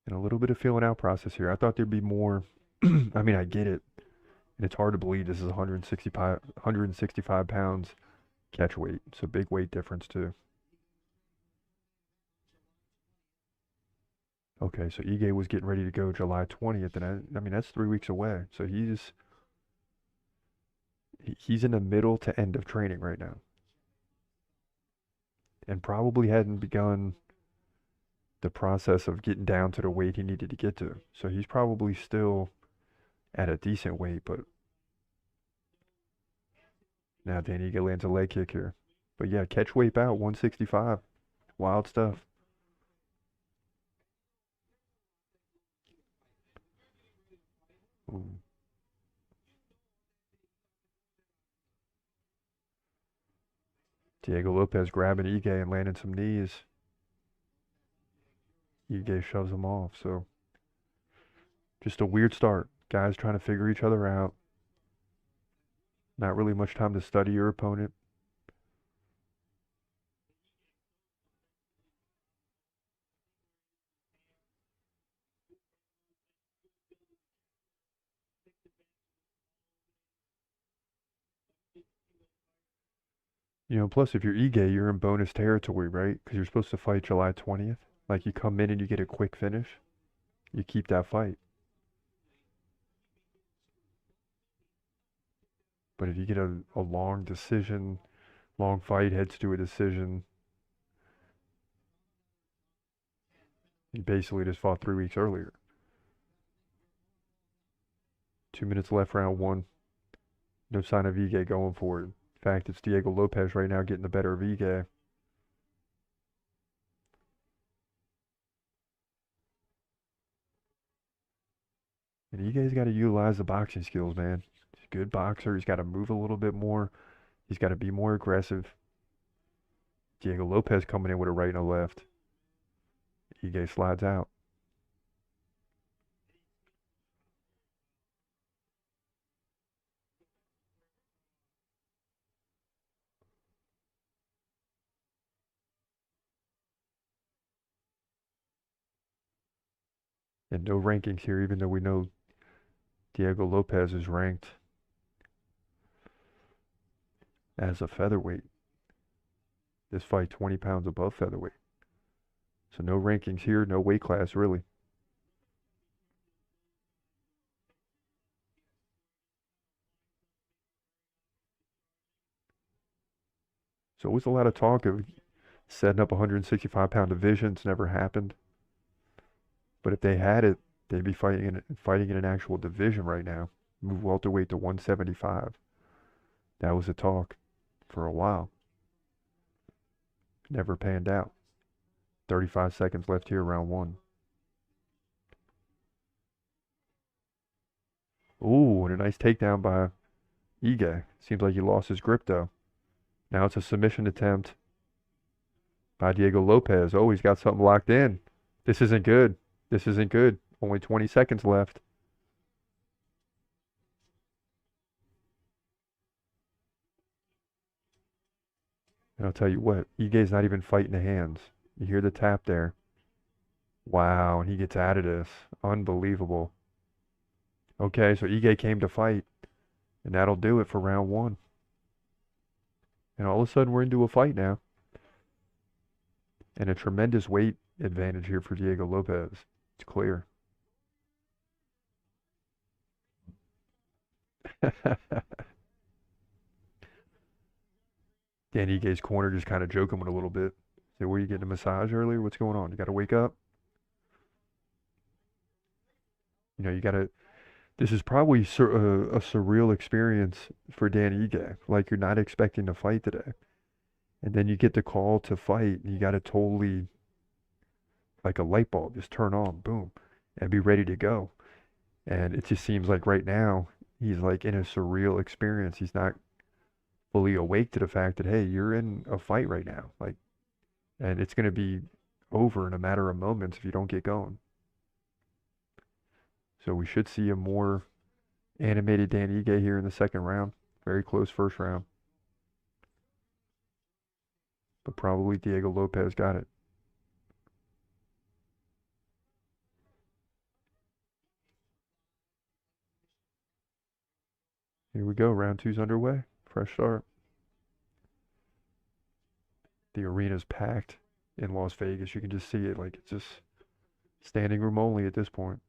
And a little bit of feeling out process here. I thought there'd be more. I mean, I get it. And it's hard to believe this is 165 pounds catch weight. So big weight difference too. Okay, so Ige was getting ready to go July 20th, and I mean that's 3 weeks away. So he's in the middle to end of training right now, and probably hadn't begun the process of getting down to the weight he needed to get to. So he's probably still at a decent weight, but now Dan Ige lands a leg kick here. But yeah, catch weight bout 165, wild stuff. Ooh. Diego Lopez grabbing Ige and landing some knees. Ige shoves him off. So just a weird start. Guys trying to figure each other out. Not really much time to study your opponent. You know, plus if you're Ige, you're in bonus territory, right? Because you're supposed to fight July 20th. Like you come in and you get a quick finish. You keep that fight. But if you get a long decision, long fight heads to a decision, you basically just fought 3 weeks earlier. 2 minutes left, round one. No sign of Ige going for it. In fact, it's Diego Lopez right now getting the better of Ige. And Ige's got to utilize the boxing skills, man. He's a good boxer. He's got to move a little bit more. He's got to be more aggressive. Diego Lopez coming in with a right and a left. Ige slides out. And no rankings here, even though we know Diego Lopez is ranked as a featherweight. This fight 20 pounds above featherweight. So no rankings here, no weight class really. So it was a lot of talk of setting up 165-pound divisions. Never happened. But if they had it, they'd be fighting in an actual division right now. Move welterweight to 175. That was a talk for a while. Never panned out. 35 seconds left here, round one. Ooh, and a nice takedown by Ige. Seems like he lost his grip though. Now it's a submission attempt by Diego Lopez. Oh, he's got something locked in. This isn't good. This isn't good. Only 20 seconds left. And I'll tell you what, Ige's not even fighting the hands. You hear the tap there. Wow, and he gets out of this. Unbelievable. Okay, so Ige came to fight, and that'll do it for round one. And all of a sudden, we're into a fight now. And a tremendous weight advantage here for Diego Lopez. It's clear. Dan Ige's corner just kind of joking with a little bit. Say, were you getting a massage earlier? What's going on? You got to wake up? You know, you got to. This is probably a surreal experience for Dan Ige. Like, you're not expecting to fight today. And then you get the call to fight, and you got to totally, like a light bulb, just turn on, boom, and be ready to go. And it just seems like right now, he's like in a surreal experience. He's not fully awake to the fact that, hey, you're in a fight right now. Like, and it's going to be over in a matter of moments if you don't get going. So we should see a more animated Dan Ige here in the second round. Very close first round. But probably Diego Lopez got it. Here we go. Round two's underway. Fresh start. The arena's packed in Las Vegas. You can just see it. Like, it's just standing room only at this point.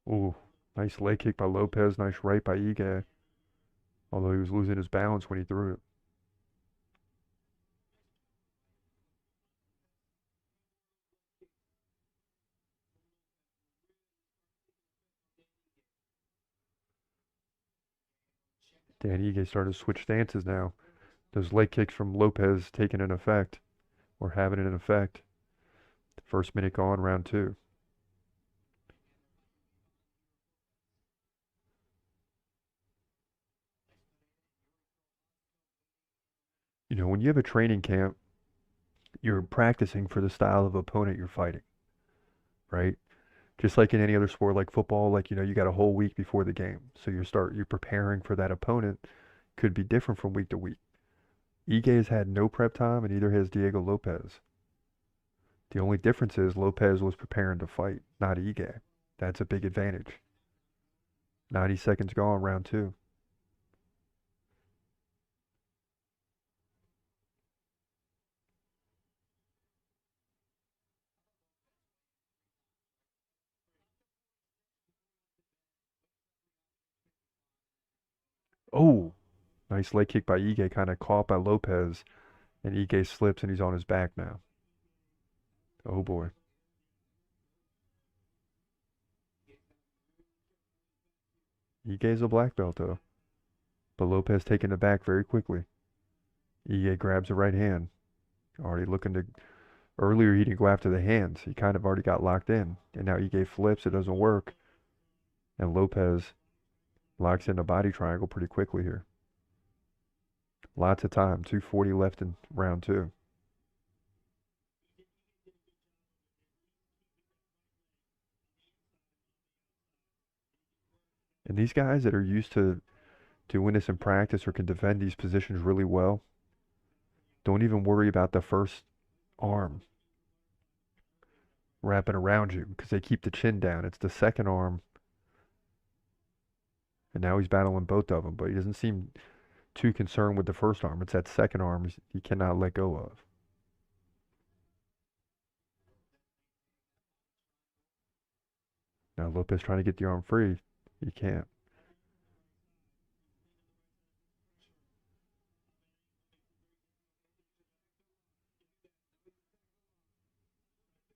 Ooh, nice leg kick by Lopez. Nice right by Ige. Although he was losing his balance when he threw it. Dan Ige started to switch stances now. Those leg kicks from Lopez taking an effect, or having an effect. First minute gone, round two. You know, when you have a training camp, you're practicing for the style of opponent you're fighting, right? Just like in any other sport like football, like, you know, you got a whole week before the game. So you're preparing for that opponent. Could be different from week to week. Ige has had no prep time, and neither has Diego Lopez. The only difference is Lopez was preparing to fight, not Ige. That's a big advantage. 90 seconds gone, round two. Oh, nice leg kick by Ige, kind of caught by Lopez, and Ige slips and he's on his back now. Oh boy. Ige's a black belt though, but Lopez taking it back very quickly. Ige grabs the right hand, already looking to. Earlier he didn't go after the hands. He kind of already got locked in, and now Ige flips. It doesn't work, and Lopez locks in a body triangle pretty quickly here. Lots of time. 2:40 left in round two. And these guys that are used to doing this in practice or can defend these positions really well, don't even worry about the first arm wrapping around you because they keep the chin down. It's the second arm. And now he's battling both of them, but he doesn't seem too concerned with the first arm. It's that second arm he cannot let go of. Now Lopez trying to get the arm free. He can't.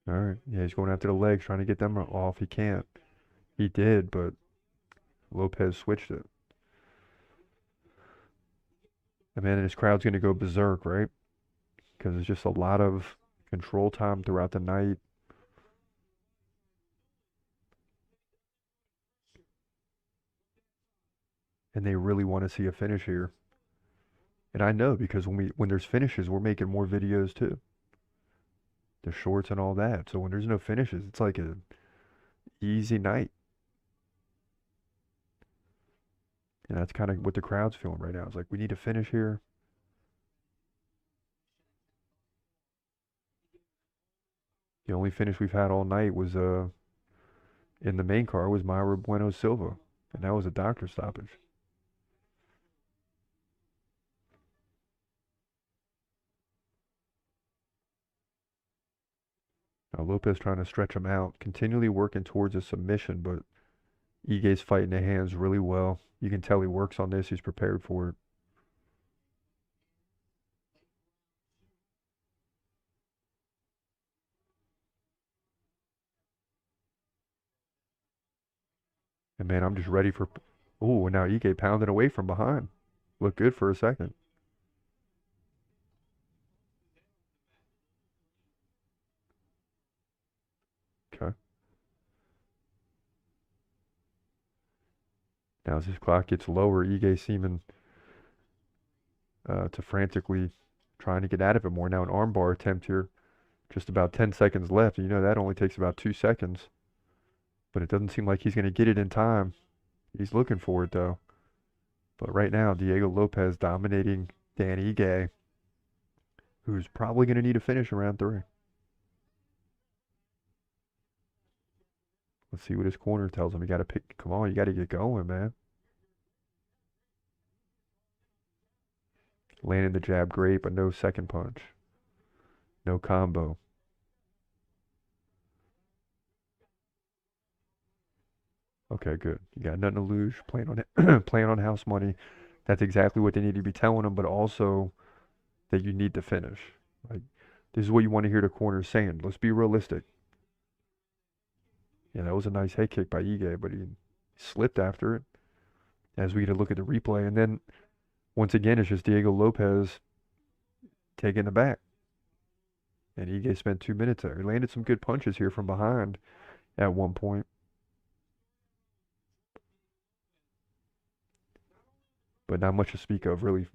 All right. Yeah, he's going after the legs, trying to get them off. He can't. He did, but Lopez switched it. And man, this crowd's going to go berserk, right? Because there's just a lot of control time throughout the night. And they really want to see a finish here. And I know because when there's finishes, we're making more videos too. The shorts and all that. So when there's no finishes, it's like a easy night. And that's kind of what the crowd's feeling right now. It's like we need to finish here. The only finish we've had all night was in the main car was Myra Bueno Silva, and that was a doctor stoppage. Now Lopez trying to stretch him out, continually working towards a submission, but Ige's fighting the hands really well. You can tell he works on this. He's prepared for it. And man, I'm just ready for. Oh, and now Ige pounding away from behind. Looked good for a second. Okay. Now as his clock gets lower, Ige seeming to frantically trying to get out of it more. Now an armbar attempt here. Just about 10 seconds left. You know that only takes about 2 seconds. But it doesn't seem like he's going to get it in time. He's looking for it though. But right now, Diego Lopez dominating Dan Ige, who's probably going to need a finish in round 3. Let's see what his corner tells him. You got to pick. Come on, you got to get going, man. Landing the jab great, but no second punch. No combo. Okay, good. You got nothing to lose. Playing on it, playing on house money. That's exactly what they need to be telling him, but also that you need to finish. Like this is what you want to hear the corner saying. Let's be realistic. Yeah, that was a nice head kick by Ige, but he slipped after it. As we get to look at the replay, and then once again, it's just Diego Lopez taking the back. And Ige spent 2 minutes there. He landed some good punches here from behind at one point. But not much to speak of, really,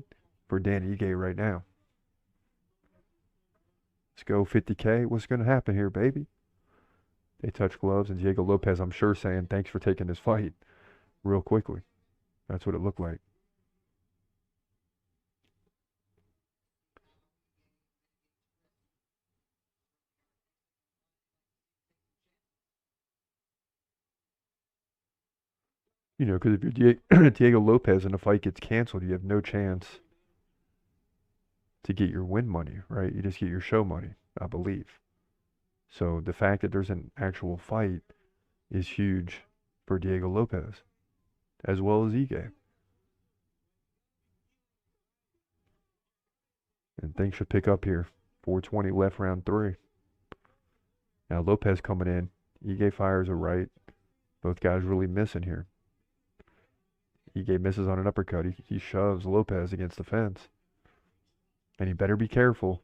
for Dan Ige right now. Let's go 50K. What's going to happen here, baby? They touch gloves, and Diego Lopez, I'm sure, saying thanks for taking this fight real quickly. That's what it looked like. You know, because if you're Diego Lopez and the fight gets canceled, you have no chance to get your win money, right? You just get your show money, I believe. So the fact that there's an actual fight is huge for Diego Lopez, as well as Ige. And things should pick up here. 4:20 left, round 3. Now Lopez coming in. Ige fires a right. Both guys really missing here. Ige misses on an uppercut. He shoves Lopez against the fence. And he better be careful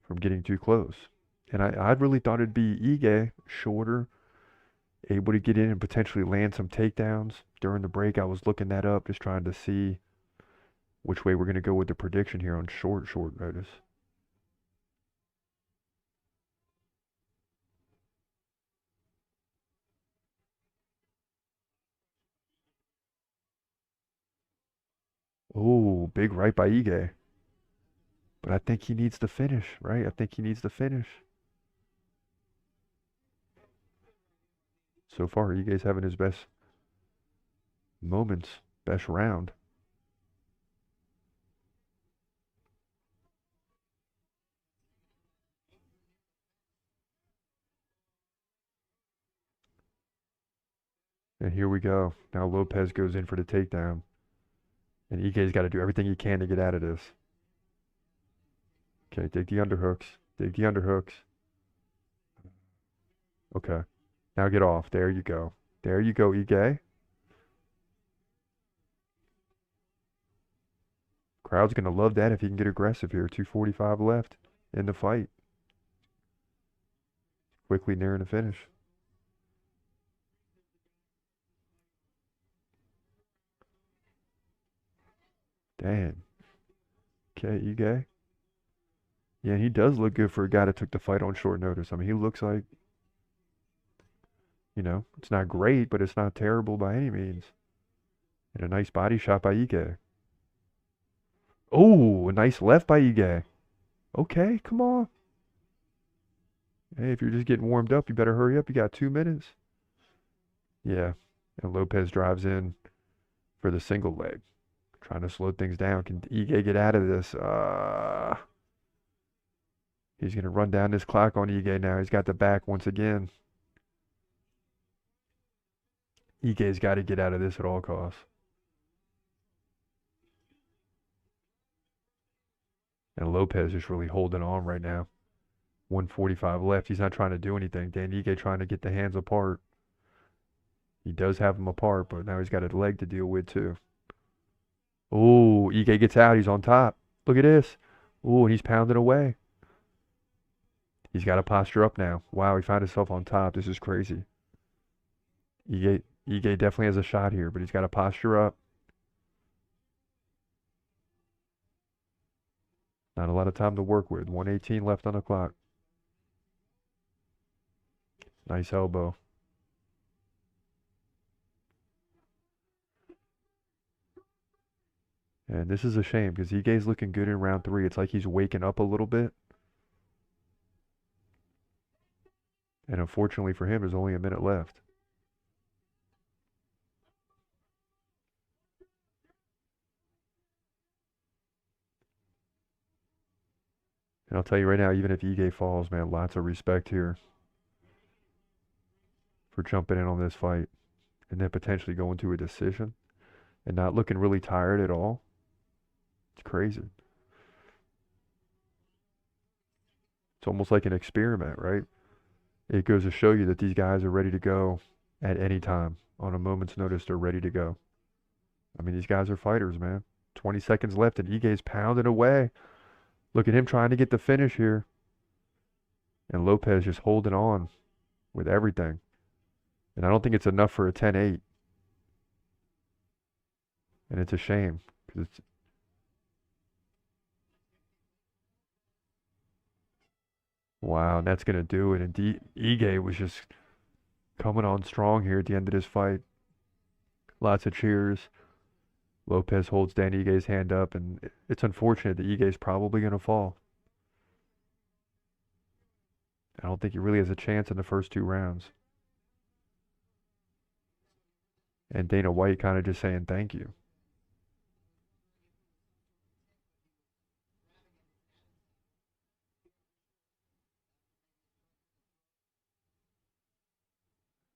from getting too close. And I really thought it'd be Ige, shorter, able to get in and potentially land some takedowns. During the break, I was looking that up, just trying to see which way we're going to go with the prediction here on short notice. Oh, big right by Ige. But I think he needs to finish, right? I think he needs to finish. So far, Ige's having his best moments, best round. And here we go. Now Lopez goes in for the takedown. And Ike's got to do everything he can to get out of this. Okay, dig the underhooks. Dig the underhooks. Okay. Now get off. There you go. There you go, Ike. Crowd's going to love that if he can get aggressive here. 2:45 left in the fight. Quickly nearing the finish. Damn. Okay, Ige. Yeah, he does look good for a guy that took the fight on short notice. I mean, he looks like, it's not great, but it's not terrible by any means. And a nice body shot by Ige. Oh, a nice left by Ige. Okay, come on. Hey, if you're just getting warmed up, you better hurry up. You got 2 minutes. Yeah, and Lopez drives in for the single leg. Trying to slow things down. Can Ige get out of this? He's going to run down this clock on Ige now. He's got the back once again. Ige's got to get out of this at all costs. And Lopez is really holding on right now. 1:45 left. He's not trying to do anything. Dan Ige trying to get the hands apart. He does have them apart, but now he's got a leg to deal with too. Oh, Ige gets out. He's on top. Look at this. Oh, and he's pounding away. He's got to posture up now. Wow, he found himself on top. This is crazy. Ige definitely has a shot here, but he's got to posture up. Not a lot of time to work with. 1:18 left on the clock. Nice elbow. And this is a shame because Ige's looking good in round 3. It's like he's waking up a little bit. And unfortunately for him, there's only a minute left. And I'll tell you right now, even if Ige falls, man, lots of respect here for jumping in on this fight and then potentially going to a decision and not looking really tired at all. It's crazy. It's almost like an experiment, right? It goes to show you that these guys are ready to go at any time. On a moment's notice, they're ready to go. I mean, these guys are fighters, man. 20 seconds left and Ige's pounding away. Look at him trying to get the finish here. And Lopez just holding on with everything. And I don't think it's enough for a 10-8. And it's a shame. Because it's wow, and that's going to do it. And Ige was just coming on strong here at the end of this fight. Lots of cheers. Lopez holds Dan Ige's hand up, and it's unfortunate that Ige's probably going to fall. I don't think he really has a chance in the first 2 rounds. And Dana White kind of just saying thank you.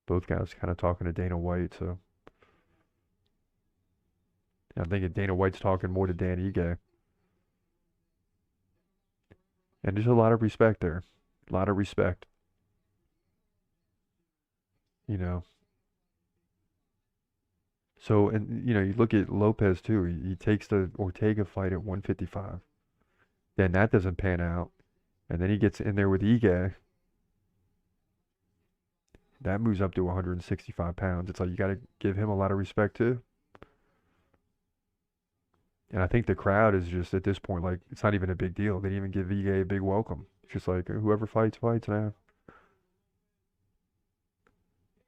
Both guys kind of talking to Dana White, so I'm thinking Dana White's talking more to Dan Ige. And there's a lot of respect there. A lot of respect. So, and you look at Lopez too. He takes the Ortega fight at 155. Then that doesn't pan out. And then he gets in there with Ige. That moves up to 165 pounds. It's like you got to give him a lot of respect too. And I think the crowd is just at this point like it's not even a big deal. They didn't even give Ige a big welcome. It's just like whoever fights now.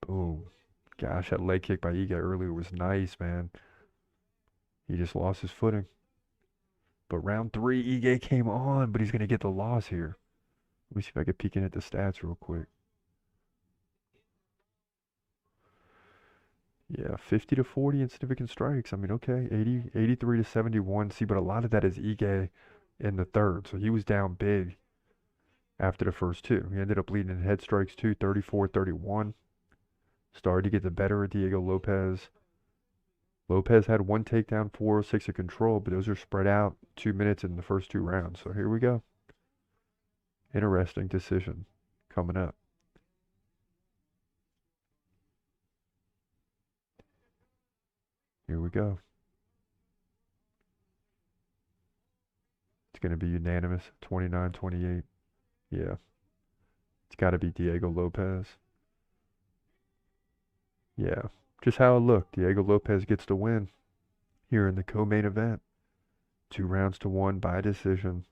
Boom. Gosh, that leg kick by Ige earlier was nice, man. He just lost his footing. But round 3, Ige came on, but he's going to get the loss here. Let me see if I can peek in at the stats real quick. Yeah, 50-40 in significant strikes. I mean, okay, 83-71. See, but a lot of that is Ige in the third. So he was down big after the first 2. He ended up leading in head strikes too, 34-31. started to get the better of Diego Lopez. Lopez had one takedown, 406 of control, but those are spread out 2 minutes in the first 2 rounds. So here we go. Interesting decision coming up. Here we go. It's going to be unanimous, 29-28. Yeah. It's got to be Diego Lopez. Yeah. Just how it looked. Diego Lopez gets the win here in the co-main event. 2 rounds to 1 by decision.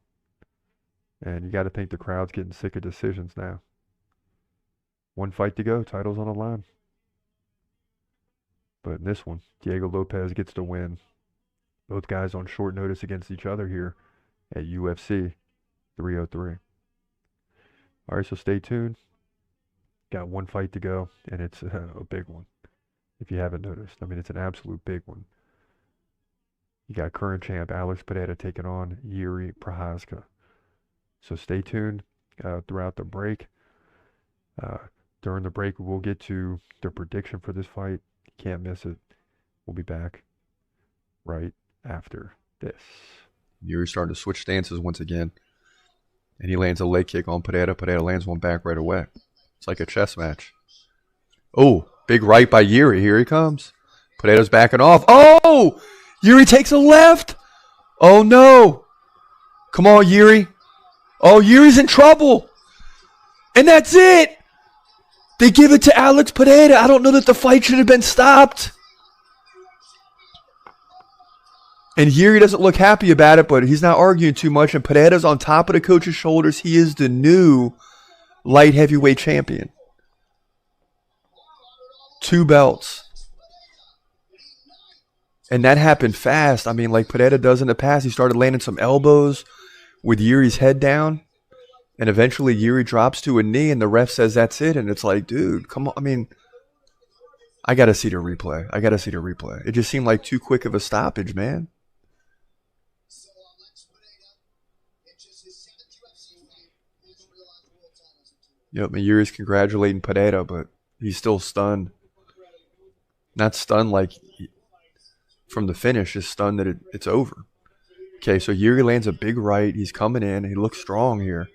And you got to think the crowd's getting sick of decisions now. 1 fight to go. Title's on the line. But in this one, Diego Lopez gets the win. Both guys on short notice against each other here at UFC 303. All right, so stay tuned. Got 1 fight to go, and it's a big one, if you haven't noticed. I mean, it's an absolute big one. You got current champ Alex Pereira taking on Jiri Prochazka. So stay tuned throughout the break. During the break, we'll get to the prediction for this fight. You can't miss it. We'll be back right after this. Jiri's starting to switch stances once again. And he lands a leg kick on Pereira. Pereira lands one back right away. It's like a chess match. Oh, big right by Jiri. Here he comes. Pereira's backing off. Oh! Jiri takes a left. Oh, no. Come on, Jiri. Oh, Jiri's in trouble. And that's it. They give it to Alex Pereira. I don't know that the fight should have been stopped. And Jiri doesn't look happy about it, but he's not arguing too much. And Pereira's on top of the coach's shoulders. He is the new light heavyweight champion. 2 belts. And that happened fast. I mean, like Pereira does in the past, he started landing some elbows with Jiri's head down. And eventually Jiri drops to a knee and the ref says that's it. And it's like, dude, come on. I mean, I got to see the replay. It just seemed like too quick of a stoppage, man. Yep, and Jiri's congratulating Pereira, but he's still stunned. Not stunned like from the finish, just stunned that it's over. Okay, so Jiri lands a big right. He's coming in. He looks strong here.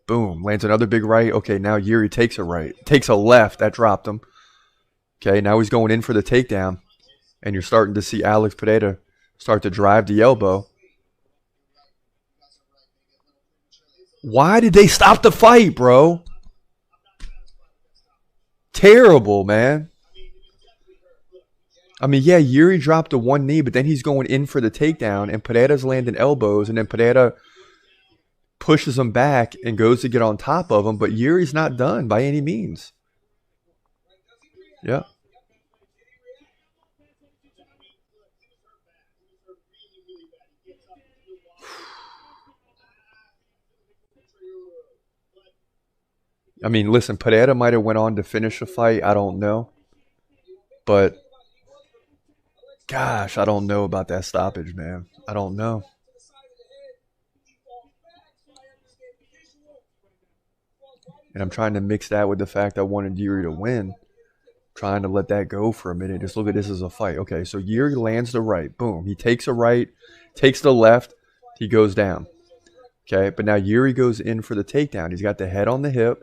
Boom, lands another big right. Okay, now Jiri takes a right. Takes a left. That dropped him. Okay, now he's going in for the takedown. And you're starting to see Alex Pereira start to drive the elbow. Why did they stop the fight, bro? Terrible, man. I mean, yeah, Jiri dropped the 1 knee, but then he's going in for the takedown, and Pereira's landing elbows, and then Pereira pushes him back and goes to get on top of him, but Jiri's not done by any means. Yeah. I mean, listen, Pereira might have went on to finish the fight. I don't know. But, gosh, I don't know about that stoppage, man. I don't know. And I'm trying to mix that with the fact I wanted Jiri to win. Trying to let that go for a minute. Just look at this as a fight. Okay, so Jiri lands the right. Boom. He takes a right, takes the left. He goes down. Okay, but now Jiri goes in for the takedown. He's got the head on the hip.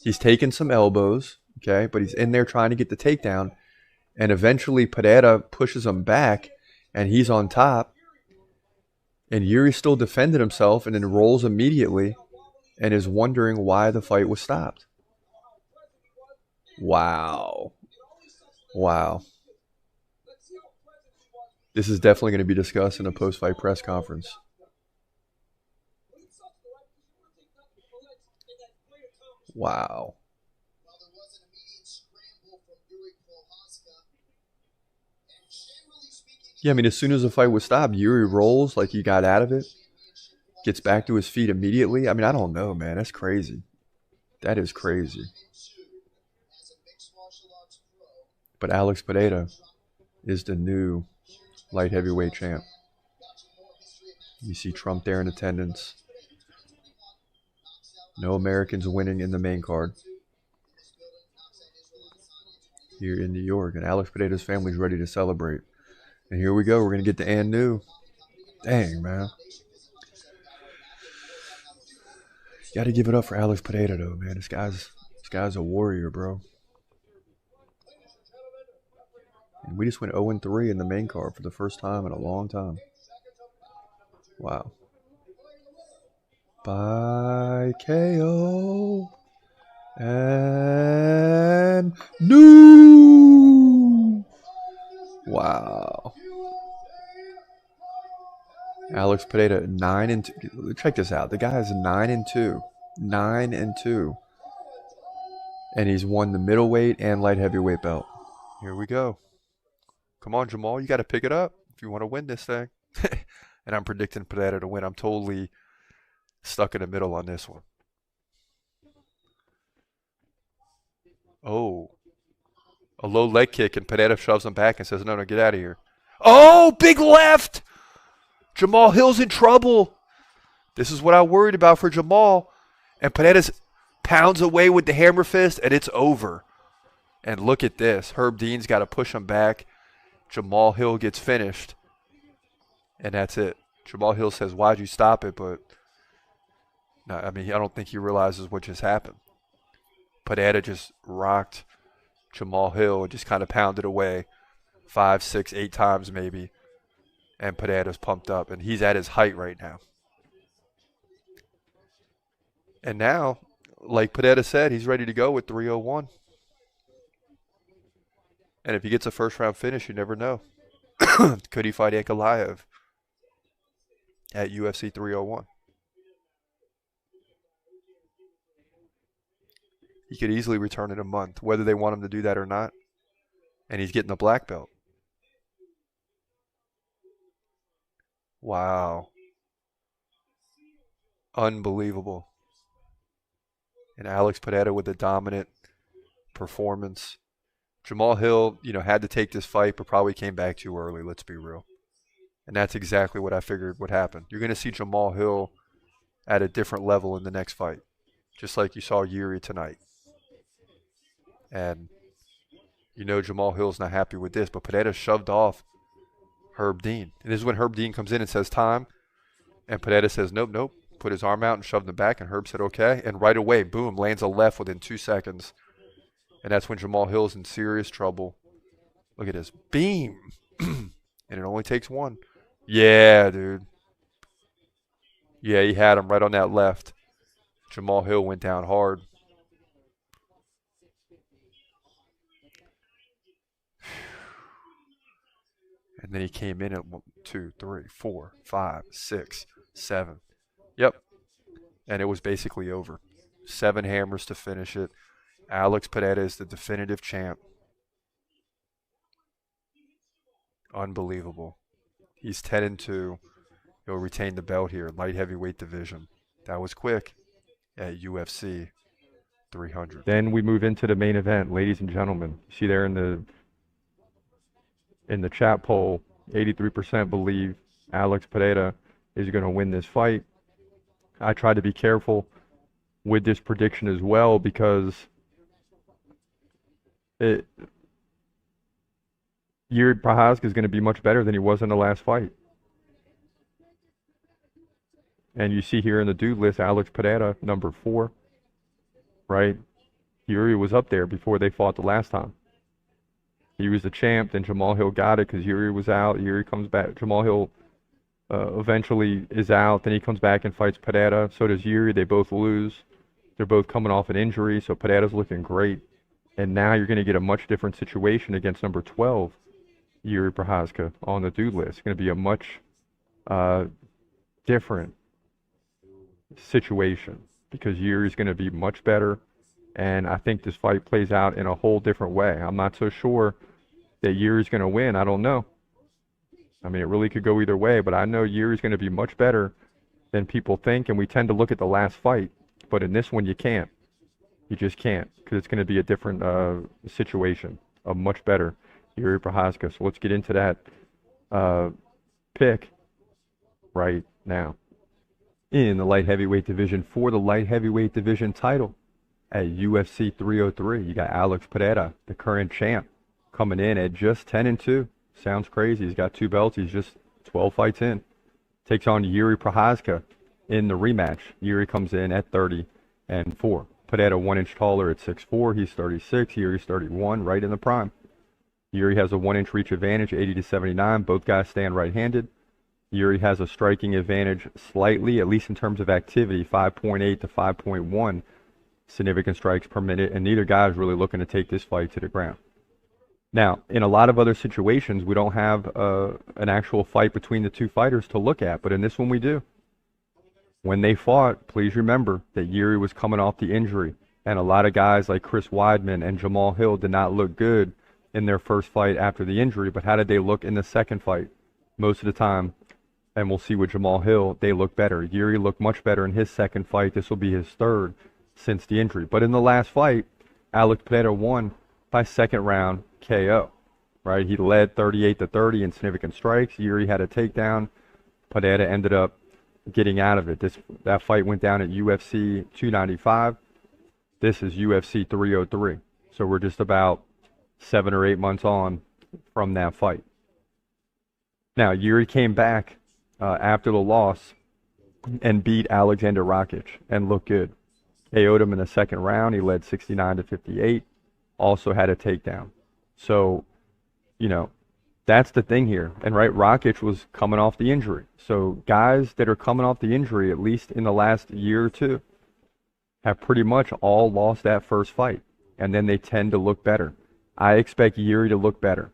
He's taking some elbows, okay, but he's in there trying to get the takedown. And eventually Pereira pushes him back, and he's on top. And Jiri still defended himself and then rolls immediately and is wondering why the fight was stopped. Wow. Wow. This is definitely going to be discussed in a post-fight press conference. Wow. Yeah, I mean, as soon as the fight was stopped, Jiri rolls like he got out of it. Gets back to his feet immediately. I mean, I don't know, man. That's crazy. That is crazy. But Alex Pereira is the new light heavyweight champ. You see Trump there in attendance. No Americans winning in the main card. here in New York. And Alex Pereira's family's ready to celebrate. And here we go. We're going to get the Anu. Dang, man. Got to give it up for Alex Pereira, though, man. This guy's a warrior, bro. And we just went 0-3 in the main card for the first time in a long time. Wow. By KO. And new. Wow. Alex Pereira 9-2. Check this out. The guy is 9-2. 9-2. And he's won the middleweight and light heavyweight belt. Here we go. Come on, Jamal. You got to pick it up if you want to win this thing. And I'm predicting Pereira to win. I'm totally stuck in the middle on this one. Oh. A low leg kick, and Pereira shoves him back and says, no, get out of here. Oh, big left! Jamal Hill's in trouble. This is what I worried about for Jamal. And Pereira pounds away with the hammer fist, and it's over. And look at this. Herb Dean's got to push him back. Jamal Hill gets finished. And that's it. Jamal Hill says, why'd you stop it? But, no, I mean, I don't think he realizes what just happened. Pereira just rocked Jamal Hill and just kind of pounded away 5, 6, 8 times maybe. And Pereira's pumped up. And he's at his height right now. And now, like Pereira said, he's ready to go with 301. And if he gets a first-round finish, you never know. Could he fight Ankalaev at UFC 301? He could easily return in a month, whether they want him to do that or not. And he's getting a black belt. Wow. Unbelievable. And Alex Pereira with a dominant performance. Jamal Hill, had to take this fight, but probably came back too early, let's be real. And that's exactly what I figured would happen. You're going to see Jamal Hill at a different level in the next fight, just like you saw Jiri tonight. And Jamal Hill's not happy with this, but Pereira shoved off Herb Dean. And this is when Herb Dean comes in and says time, and Pereira says nope, put his arm out and shoved him back, and Herb said okay. And right away, boom, lands a left within 2 seconds. And that's when Jamal Hill's in serious trouble. Look at this. Beam. And it only takes one. Yeah, dude. Yeah, he had him right on that left. Jamal Hill went down hard. And then he came in at 1, 2, 3, 4, 5, 6, 7. Yep. And it was basically over. 7 hammers to finish it. Alex Pereira is the definitive champ. Unbelievable. He's 10-2. He'll retain the belt here, light heavyweight division. That was quick at UFC 300. Then we move into the main event, ladies and gentlemen. You see there in the chat poll, 83% believe Alex Pereira is going to win this fight. I tried to be careful with this prediction as well because Jiri Prochazka is going to be much better than he was in the last fight. And you see here in the dude list, Alex Pereira, number 4, right? Jiri was up there before they fought the last time. He was the champ, then Jamal Hill got it because Jiri was out. Jiri comes back. Jamal Hill eventually is out. Then he comes back and fights Pereira. So does Jiri. They both lose. They're both coming off an injury, so Pereira's looking great. And now you're going to get a much different situation against number 12, Jiri Prochazka, on the dude list. It's going to be a much different situation because Jiri's going to be much better. And I think this fight plays out in a whole different way. I'm not so sure that Jiri's going to win. I don't know. I mean, it really could go either way, but I know Jiri's going to be much better than people think. And we tend to look at the last fight, but in this one, you can't. You just can't because it's going to be a different situation, a much better Jiri Prochazka. So let's get into that pick right now. In the light heavyweight division for the light heavyweight division title, at UFC 303. You got Alex Pereira, the current champ, coming in at just 10-2. Sounds crazy. He's got 2 belts. He's just 12 fights in. Takes on Jiri Prochazka in the rematch. Jiri comes in at 30-4. Pereira 1 inch taller at 6'4". He's 36. Jiri's 31, right in the prime. Jiri has a 1 inch reach advantage, 80-79. Both guys stand right-handed. Jiri has a striking advantage slightly, at least in terms of activity, 5.8 to 5.1 significant strikes per minute, and neither guy is really looking to take this fight to the ground. Now, in a lot of other situations, we don't have an actual fight between the two fighters to look at, but in this one we do. When they fought, please remember that Jiri was coming off the injury, and a lot of guys like Chris Weidman and Jamal Hill did not look good in their first fight after the injury, but how did they look in the second fight? Most of the time, and we'll see with Jamal Hill, they look better. Jiri looked much better in his second fight. This will be his third since the injury. But in the last fight, Alex Pereira won by second round KO. Right? He led 38-30 in significant strikes. Jiri had a takedown. Pereira ended up getting out of it. That fight went down at UFC 295. This is UFC 303. So we're just about 7 or 8 months on from that fight. Now, Jiri came back after the loss and beat Alexander Rakic and looked good. KO'd him in the second round. He led 69-58. Also had a takedown. So, you know, that's the thing here. And right, Rakic was coming off the injury. So guys that are coming off the injury, at least in the last year or two, have pretty much all lost that first fight. And then they tend to look better. I expect Jiri to look better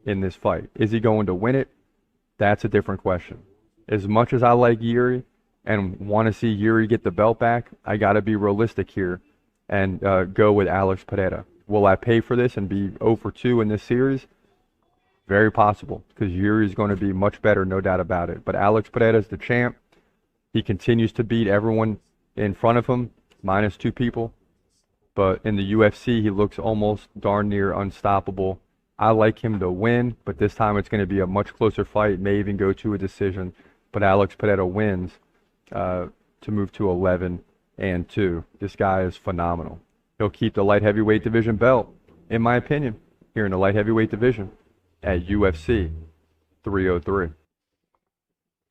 in this fight. Is he going to win it? That's a different question. As much as I like Jiri and want to see Jiri get the belt back, I got to be realistic here and go with Alex Pereira. Will I pay for this and be 0-2 in this series? Very possible, because Jiri is going to be much better, no doubt about it. But Alex Pereira is the champ. He continues to beat everyone in front of him, minus 2 people. But in the UFC, he looks almost darn near unstoppable. I like him to win, but this time it's going to be a much closer fight, may even go to a decision. But Alex Pereira wins to move to 11-2. This guy is phenomenal. He'll keep the light heavyweight division belt, in my opinion, here in the light heavyweight division at UFC 303.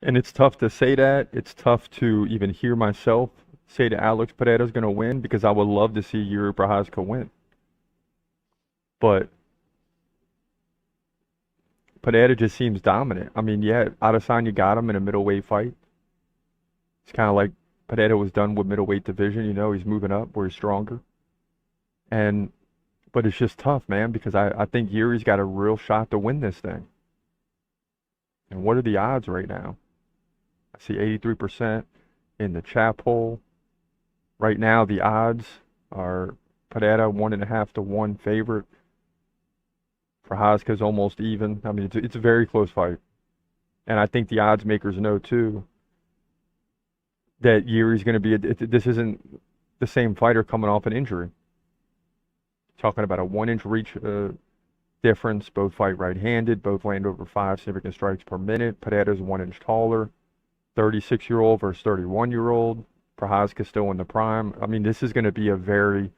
And it's tough to say that. It's tough to even hear myself say that Alex Pereira is going to win, because I would love to see Jiri Prochazka win. But Pereira just seems dominant. I mean, yeah, Adesanya got him in a middleweight fight. It's kind of like Pereira was done with middleweight division. You know, he's moving up where he's stronger. But it's just tough, man, because I think Jiri's got a real shot to win this thing. And what are the odds right now? I see 83% in the chat poll. Right now, the odds are Pereira 1.5 to 1 favorite. Prochazka's almost even. I mean, it's a very close fight. And I think the odds makers know, too, that Jiri's going to be this isn't the same fighter coming off an injury. Talking about a 1 inch reach difference. Both fight right-handed. Both land over 5 significant strikes per minute. Pereira's 1 inch taller. 36-year-old versus 31-year-old. Prochazka's still in the prime. I mean, this is going to be a very,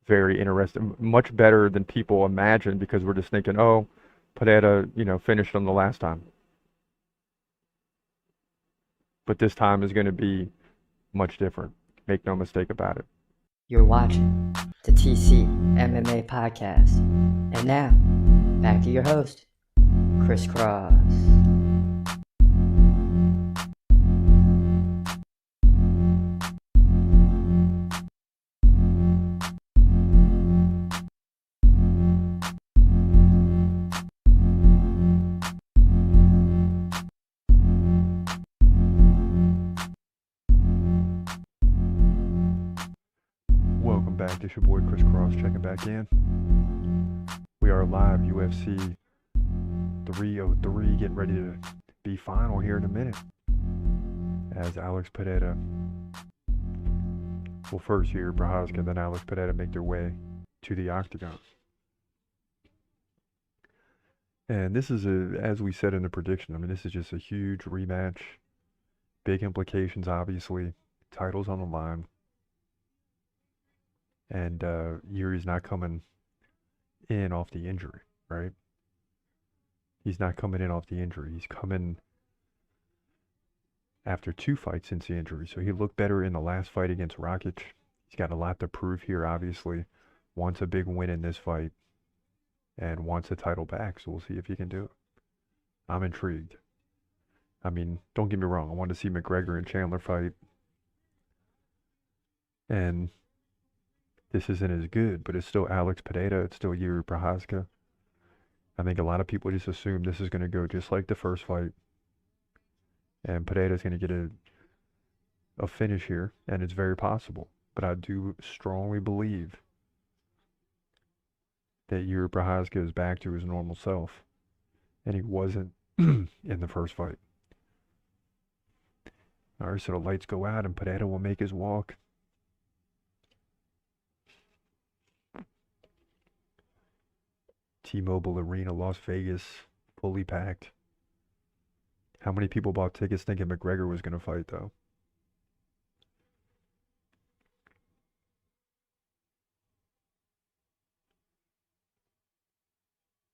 very interesting, much better than people imagine, because we're just thinking, oh, Pereira, finished him the last time. But this time is going to be much different. Make no mistake about it. You're watching the TCMMA podcast. And now, back to your host, Chris Cross. Welcome back. It's your boy Chris Cross checking back in. We are live, UFC 303, getting ready to be final here in a minute. As Alex Pereira, well, first Jiri Prochazka, then Alex Pereira make their way to the octagon. And this is, as we said in the prediction, I mean, this is just a huge rematch. Big implications, obviously. Titles on the line. And Yuri's not coming in off the injury, right? He's not coming in off the injury. He's coming after 2 fights since the injury. So he looked better in the last fight against Rakic. He's got a lot to prove here, obviously. Wants a big win in this fight and wants the title back. So we'll see if he can do it. I'm intrigued. I mean, don't get me wrong. I want to see McGregor and Chandler fight. And this isn't as good, but it's still Alex Pereira. It's still Jiri Prochazka. I think a lot of people just assume this is going to go just like the first fight. And Pereira's going to get a finish here, and it's very possible. But I do strongly believe that Jiri Prochazka is back to his normal self, and he wasn't in the first fight. All right, so the lights go out, and Pereira will make his walk. T-Mobile Arena, Las Vegas, fully packed. How many people bought tickets thinking McGregor was going to fight, though?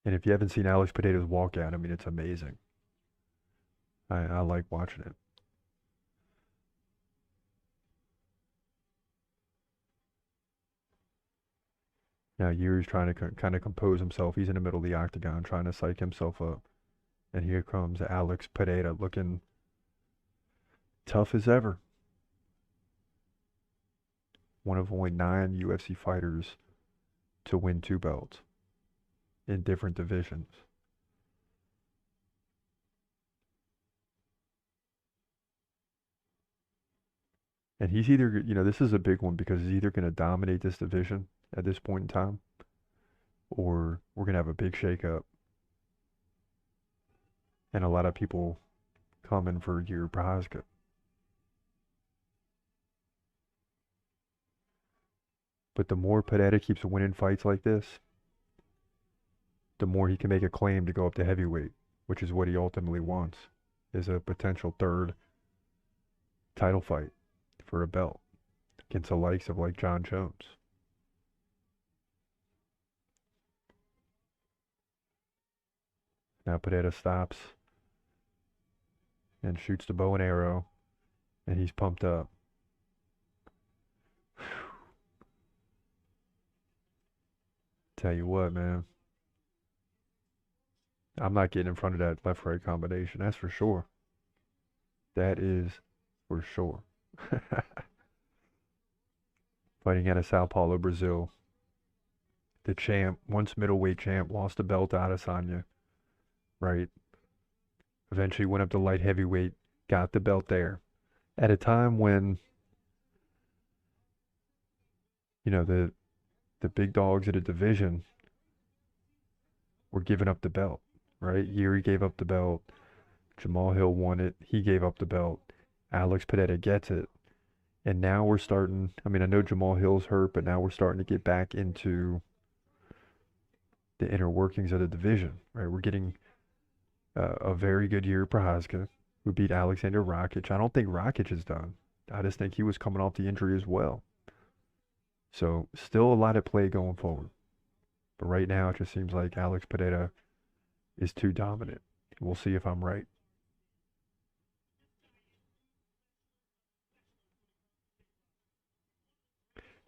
And if you haven't seen Alex Pereira's walkout, I mean, it's amazing. I like watching it. Now Yuri's trying to kind of compose himself. He's in the middle of the octagon trying to psych himself up. And here comes Alex Pereira looking tough as ever. One of only 9 UFC fighters to win 2 belts in different divisions. And he's either, this is a big one because he's either going to dominate this division at this point in time, or we're going to have a big shakeup. And a lot of people coming for Jiri Prochazka. But the more Pereira keeps winning fights like this, the more he can make a claim to go up to heavyweight, which is what he ultimately wants, is a potential 3rd title fight for a belt against the likes of like John Jones. Now Pereira stops and shoots the bow and arrow, and he's pumped up. Tell you what, man. I'm not getting in front of that left-right combination. That's for sure. That is for sure. Fighting out of Sao Paulo, Brazil. The champ, once middleweight champ, lost the belt to Adesanya. Right? Eventually went up to light heavyweight, got the belt there. At a time when, the big dogs of the division were giving up the belt, right? Jiri gave up the belt. Jamal Hill won it. He gave up the belt. Alex Pereira gets it. And now we're starting, I know Jamal Hill's hurt, but now we're starting to get back into the inner workings of the division, right? We're getting a very good Jiri Prochazka who beat Alexander Rakic. I don't think Rakic is done. I just think he was coming off the injury as well. So still a lot at play going forward. But right now it just seems like Alex Pereira is too dominant. We'll see if I'm right.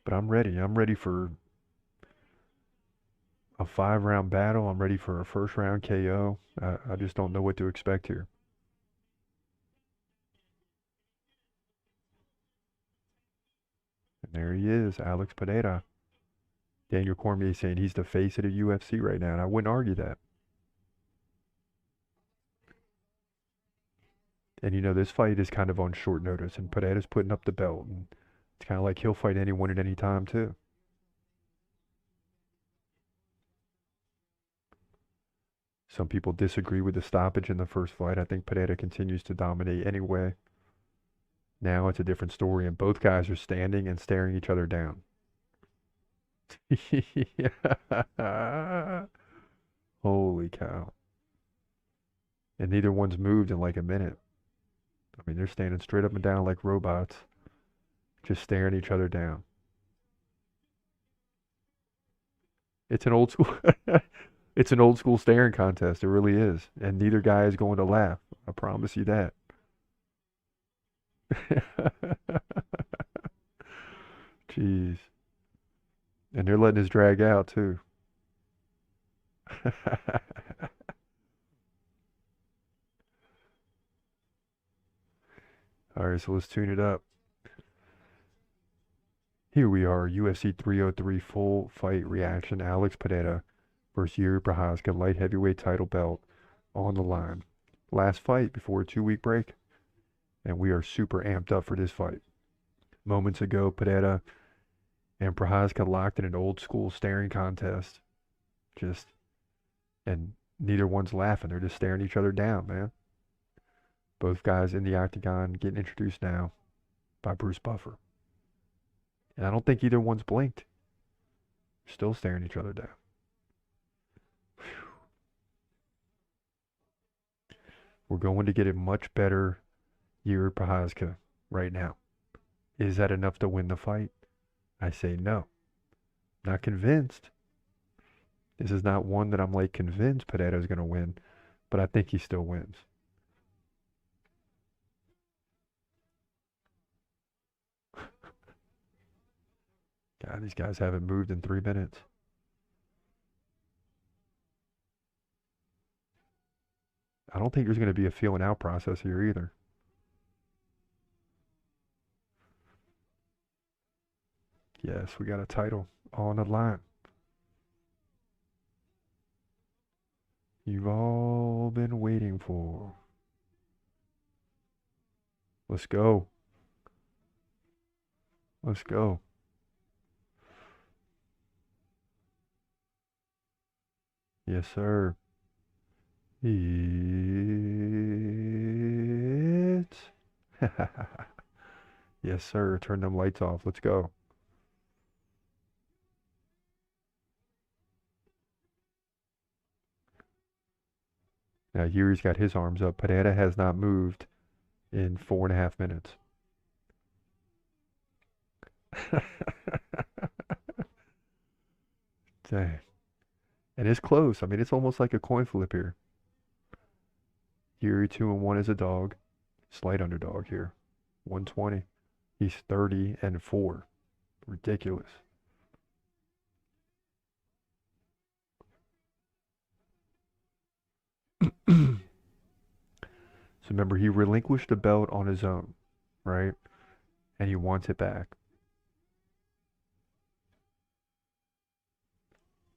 But I'm ready. I'm ready for a 5-round battle. I'm ready for a first-round KO. I just don't know what to expect here. And there he is, Alex Pereira. Daniel Cormier saying he's the face of the UFC right now, and I wouldn't argue that. And this fight is kind of on short notice, and Pereira's putting up the belt, and it's kind of like he'll fight anyone at any time too. Some people disagree with the stoppage in the first fight. I think Pereira continues to dominate anyway. Now it's a different story, and both guys are standing and staring each other down. Holy cow. And neither one's moved in like a minute. They're standing straight up and down like robots, just staring each other down. It's an old school it's an old school staring contest. It really is. And neither guy is going to laugh. I promise you that. Jeez. And they're letting us drag out too. All right, so let's tune it up. Here we are, UFC 303 full fight reaction. Alex Pereira versus Jiri Prochazka, light heavyweight title belt on the line. Last fight before a 2-week break, and we are super amped up for this fight. Moments ago, Pereira and Prochazka locked in an old school staring contest. And neither one's laughing. They're just staring each other down, man. Both guys in the octagon getting introduced now by Bruce Buffer. And I don't think either one's blinked. Still staring each other down. Whew. We're going to get a much better Jiri Prochazka right now. Is that enough to win the fight? I say no. Not convinced. This is not one that I'm like convinced Pereira is going to win, but I think he still wins. God, these guys haven't moved in 3 minutes. I don't think there's going to be a feeling out process here either. Yes, we got a title on the line. You've all been waiting for. Let's go. Let's go. Yes, sir. It's... Yes, sir. Turn them lights off. Let's go. Now, Yuri's got his arms up. Pereira has not moved in 4.5 minutes. Dang. And it's close. I mean, it's almost like a coin flip here. Jiri 2-1 as a dog. Slight underdog here. 120. He's 30-4. Ridiculous. So remember, he relinquished the belt on his own, right? And he wants it back.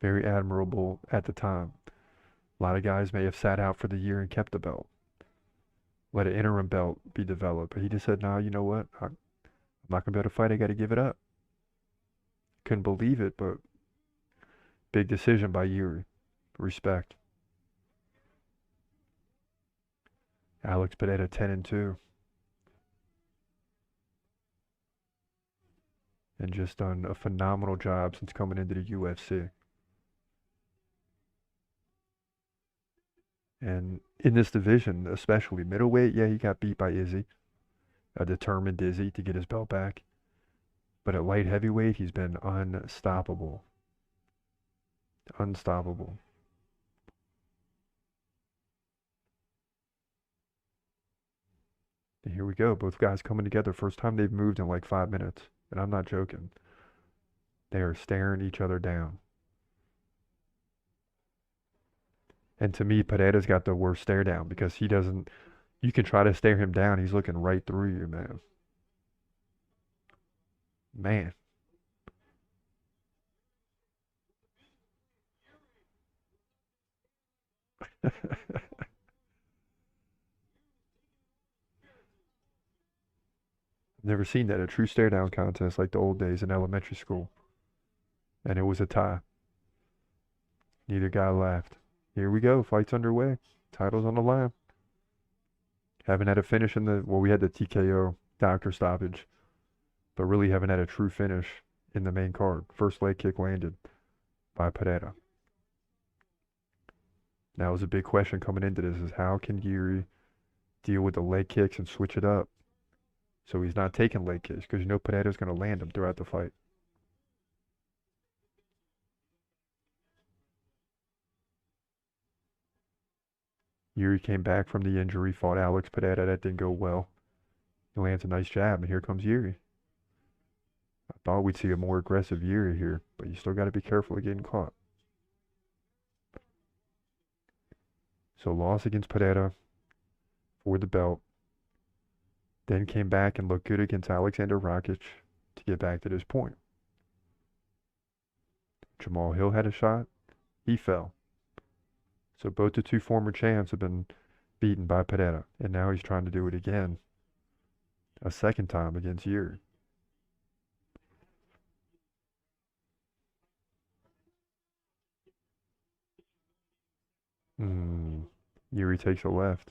Very admirable at the time. A lot of guys may have sat out for the year and kept the belt. Let an interim belt be developed. But he just said, nah, you know what? I'm not going to be able to fight. I got to give it up. Couldn't believe it, but big decision by Jiri. Respect. Alex Pereira 10-2. And just done a phenomenal job since coming into the UFC. And in this division, especially middleweight, yeah, he got beat by Izzy. A determined Izzy to get his belt back. But at light heavyweight, he's been unstoppable. Unstoppable. And here we go. Both guys coming together. First time they've moved in like 5 minutes. And I'm not joking. They are staring each other down. And to me, Pereira's got the worst stare down because he doesn't... You can try to stare him down. He's looking right through you, man. Man. Never seen that. A true stare down contest like the old days in elementary school. And it was a tie. Neither guy laughed. Here we go. Fight's underway. Title's on the line. Haven't had a finish in the... Well, we had the TKO doctor stoppage. But really haven't had a true finish in the main card. First leg kick landed by Pereira. Now, was a big question coming into this is how can Jiri deal with the leg kicks and switch it up so he's not taking leg kicks because you know Pereira's going to land him throughout the fight. Jiri came back from the injury, fought Alex Pereira. That didn't go well. He lands a nice jab, and here comes Jiri. I thought we'd see a more aggressive Jiri here, but you still got to be careful of getting caught. So loss against Pereira for the belt. Then came back and looked good against Alexander Rakic to get back to this point. Jamal Hill had a shot. He fell. So both the two former champs have been beaten by Pereira. And now he's trying to do it again. A second time against Jiri. Jiri takes a left.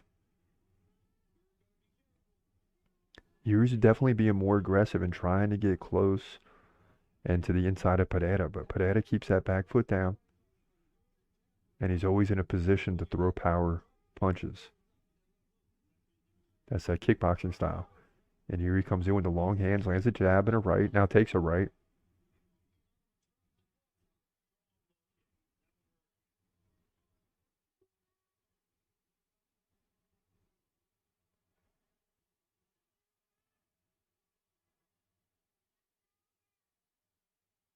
Jiri's definitely being more aggressive and trying to get close and to the inside of Pereira, but Pereira keeps that back foot down, and he's always in a position to throw power punches. That's that kickboxing style. And Jiri comes in with the long hands, lands a jab and a right, now takes a right.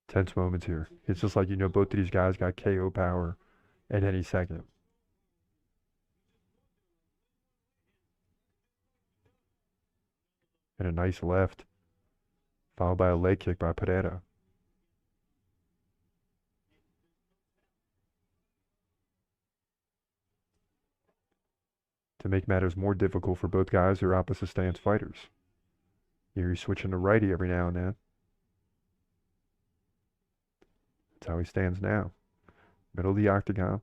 Tense moments here. It's just like, both of these guys got KO power at any second. And a nice left, followed by a leg kick by Pereira. To make matters more difficult for both guys who are opposite stance fighters. Jiri switching to righty every now and then. That's how he stands now. Middle of the octagon.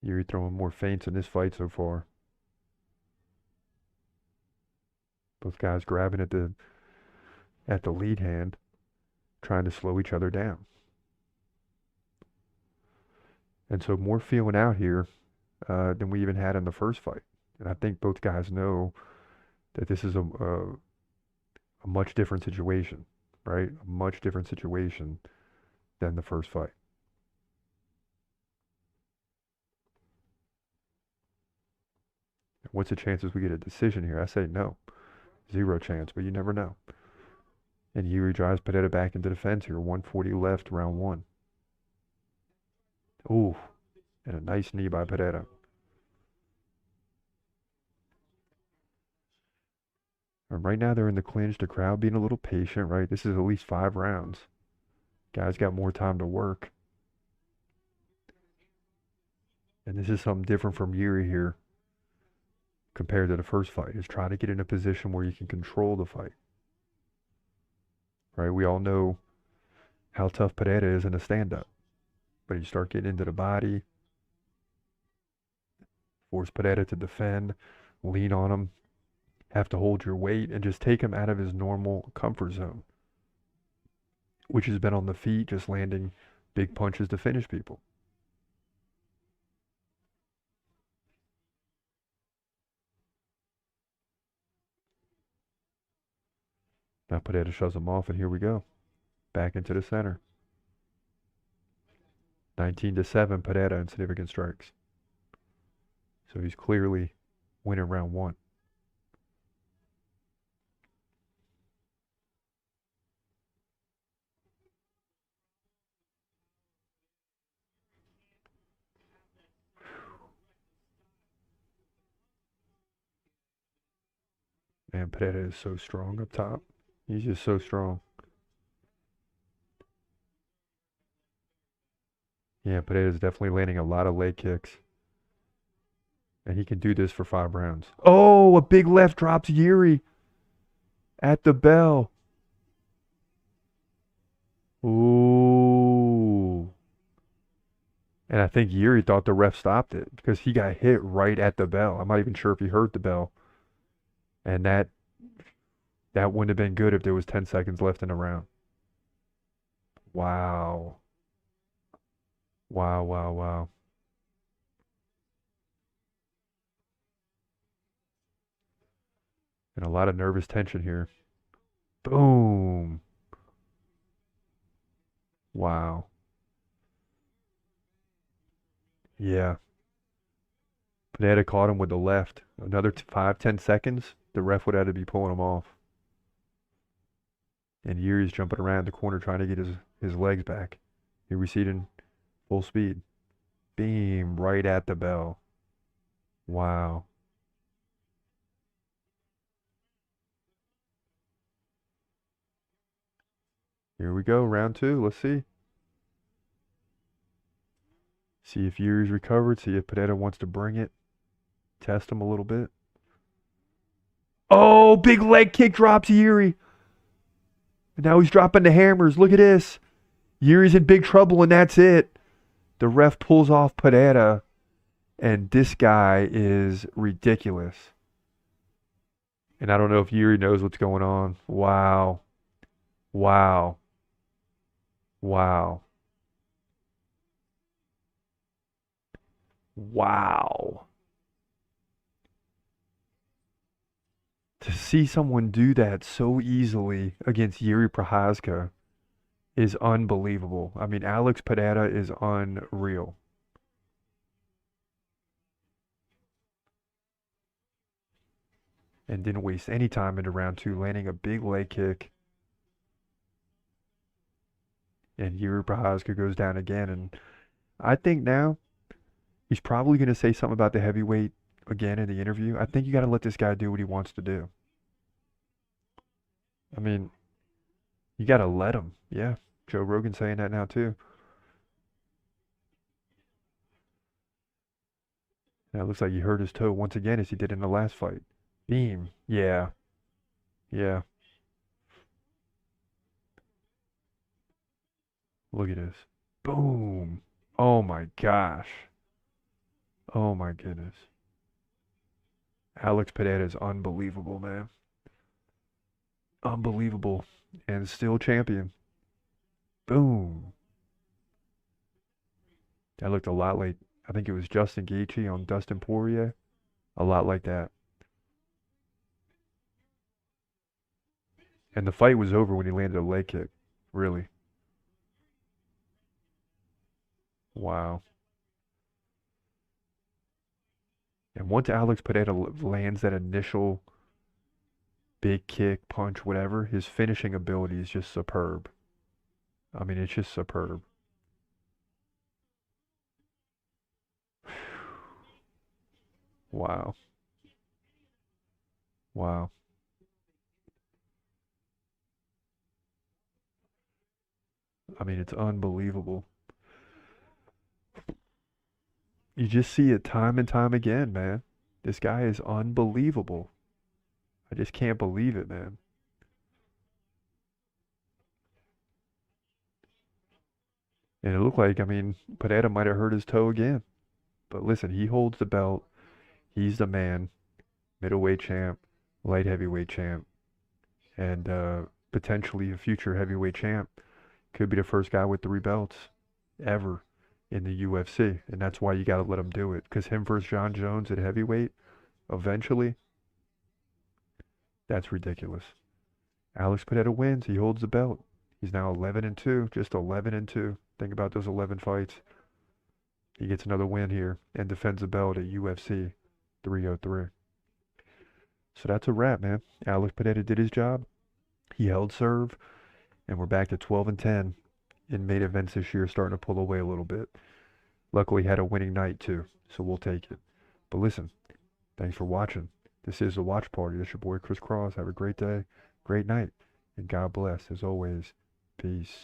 Jiri throwing more feints in this fight so far. Both guys grabbing at the lead hand, trying to slow each other down. And so more feeling out here than we even had in the first fight. And I think both guys know that this is a much different situation, right? A much different situation than the first fight. What's the chances we get a decision here? I say no. 0 chance, but you never know. And Jiri drives Pereira back into the fence here. 140 left, round 1. Ooh, and a nice knee by Pereira. And right now they're in the clinch. The crowd being a little patient, right? This is at least 5 rounds. Guys got more time to work. And this is something different from Jiri here compared to the first fight, is trying to get in a position where you can control the fight. Right? We all know how tough Pereira is in a stand-up. But you start getting into the body, force Pereira to defend, lean on him, have to hold your weight, and just take him out of his normal comfort zone, which has been on the feet, just landing big punches to finish people. Now Pereira shoves him off, and here we go. Back into the center. 19-7, Pereira in significant strikes. So he's clearly winning round 1. Man, Pereira is so strong up top. He's just so strong. Yeah, Pereira is definitely landing a lot of leg kicks. And he can do this for 5 rounds. Oh, a big left drops Jiri at the bell. Ooh. And I think Jiri thought the ref stopped it because he got hit right at the bell. I'm not even sure if he heard the bell. And that wouldn't have been good if there was 10 seconds left in the round. Wow. Wow, wow, wow. And a lot of nervous tension here. Boom. Wow. Yeah. Pineda caught him with the left. Another 5, 10 seconds, the ref would have to be pulling him off. And Yuri's jumping around the corner trying to get his legs back. He receding full speed. Beam right at the bell. Wow. Here we go, round 2. Let's see. See if Yuri's recovered. See if Pineda wants to bring it. Test him a little bit. Oh, big leg kick drops Yuri. And now he's dropping the hammers. Look at this. Yuri's in big trouble, and that's it. The ref pulls off Pineda, and this guy is ridiculous. And I don't know if Yuri knows what's going on. Wow. Wow. Wow. Wow. To see someone do that so easily against Jiri Prochazka is unbelievable. I mean, Alex Pereira is unreal. And didn't waste any time into round 2, landing a big leg kick. And Jiri Prochazka goes down again. And I think now he's probably going to say something about the heavyweight again in the interview. I think you got to let this guy do what he wants to do. I mean, you got to let him. Yeah, Joe Rogan's saying that now too. Now it looks like he hurt his toe once again as he did in the last fight. Beam. Yeah. Yeah. Look at this. Boom. Oh my gosh. Oh my goodness. Alex Pereira is unbelievable, man. Unbelievable. And still champion. Boom. That looked a lot like, I think it was Justin Gaethje on Dustin Poirier. A lot like that. And the fight was over when he landed a leg kick. Really. Wow. And once Alex Pereira lands that initial big kick, punch, whatever, his finishing ability is just superb. I mean, it's just superb. Wow. Wow. I mean, it's unbelievable. You just see it time and time again, man. This guy is unbelievable. I just can't believe it, man. And it looked like, I mean, Pereira might have hurt his toe again. But listen, he holds the belt. He's the man. Middleweight champ, light heavyweight champ, and potentially a future heavyweight champ. Could be the first guy with 3 belts ever in the UFC. And that's why you got to let him do it. Because him versus John Jones at heavyweight, eventually, that's ridiculous. Alex Pereira wins. He holds the belt. He's now 11-2, just 11-2. Think about those 11 fights. He gets another win here and defends the belt at UFC 303. So that's a wrap, man. Alex Pereira did his job. He held serve, and we're back to 12-10 in main events this year, starting to pull away a little bit. Luckily, had a winning night too, so we'll take it. But listen, thanks for watching. This is The Watch Party. This is your boy Chris Cross. Have a great day, great night, and God bless. As always, peace.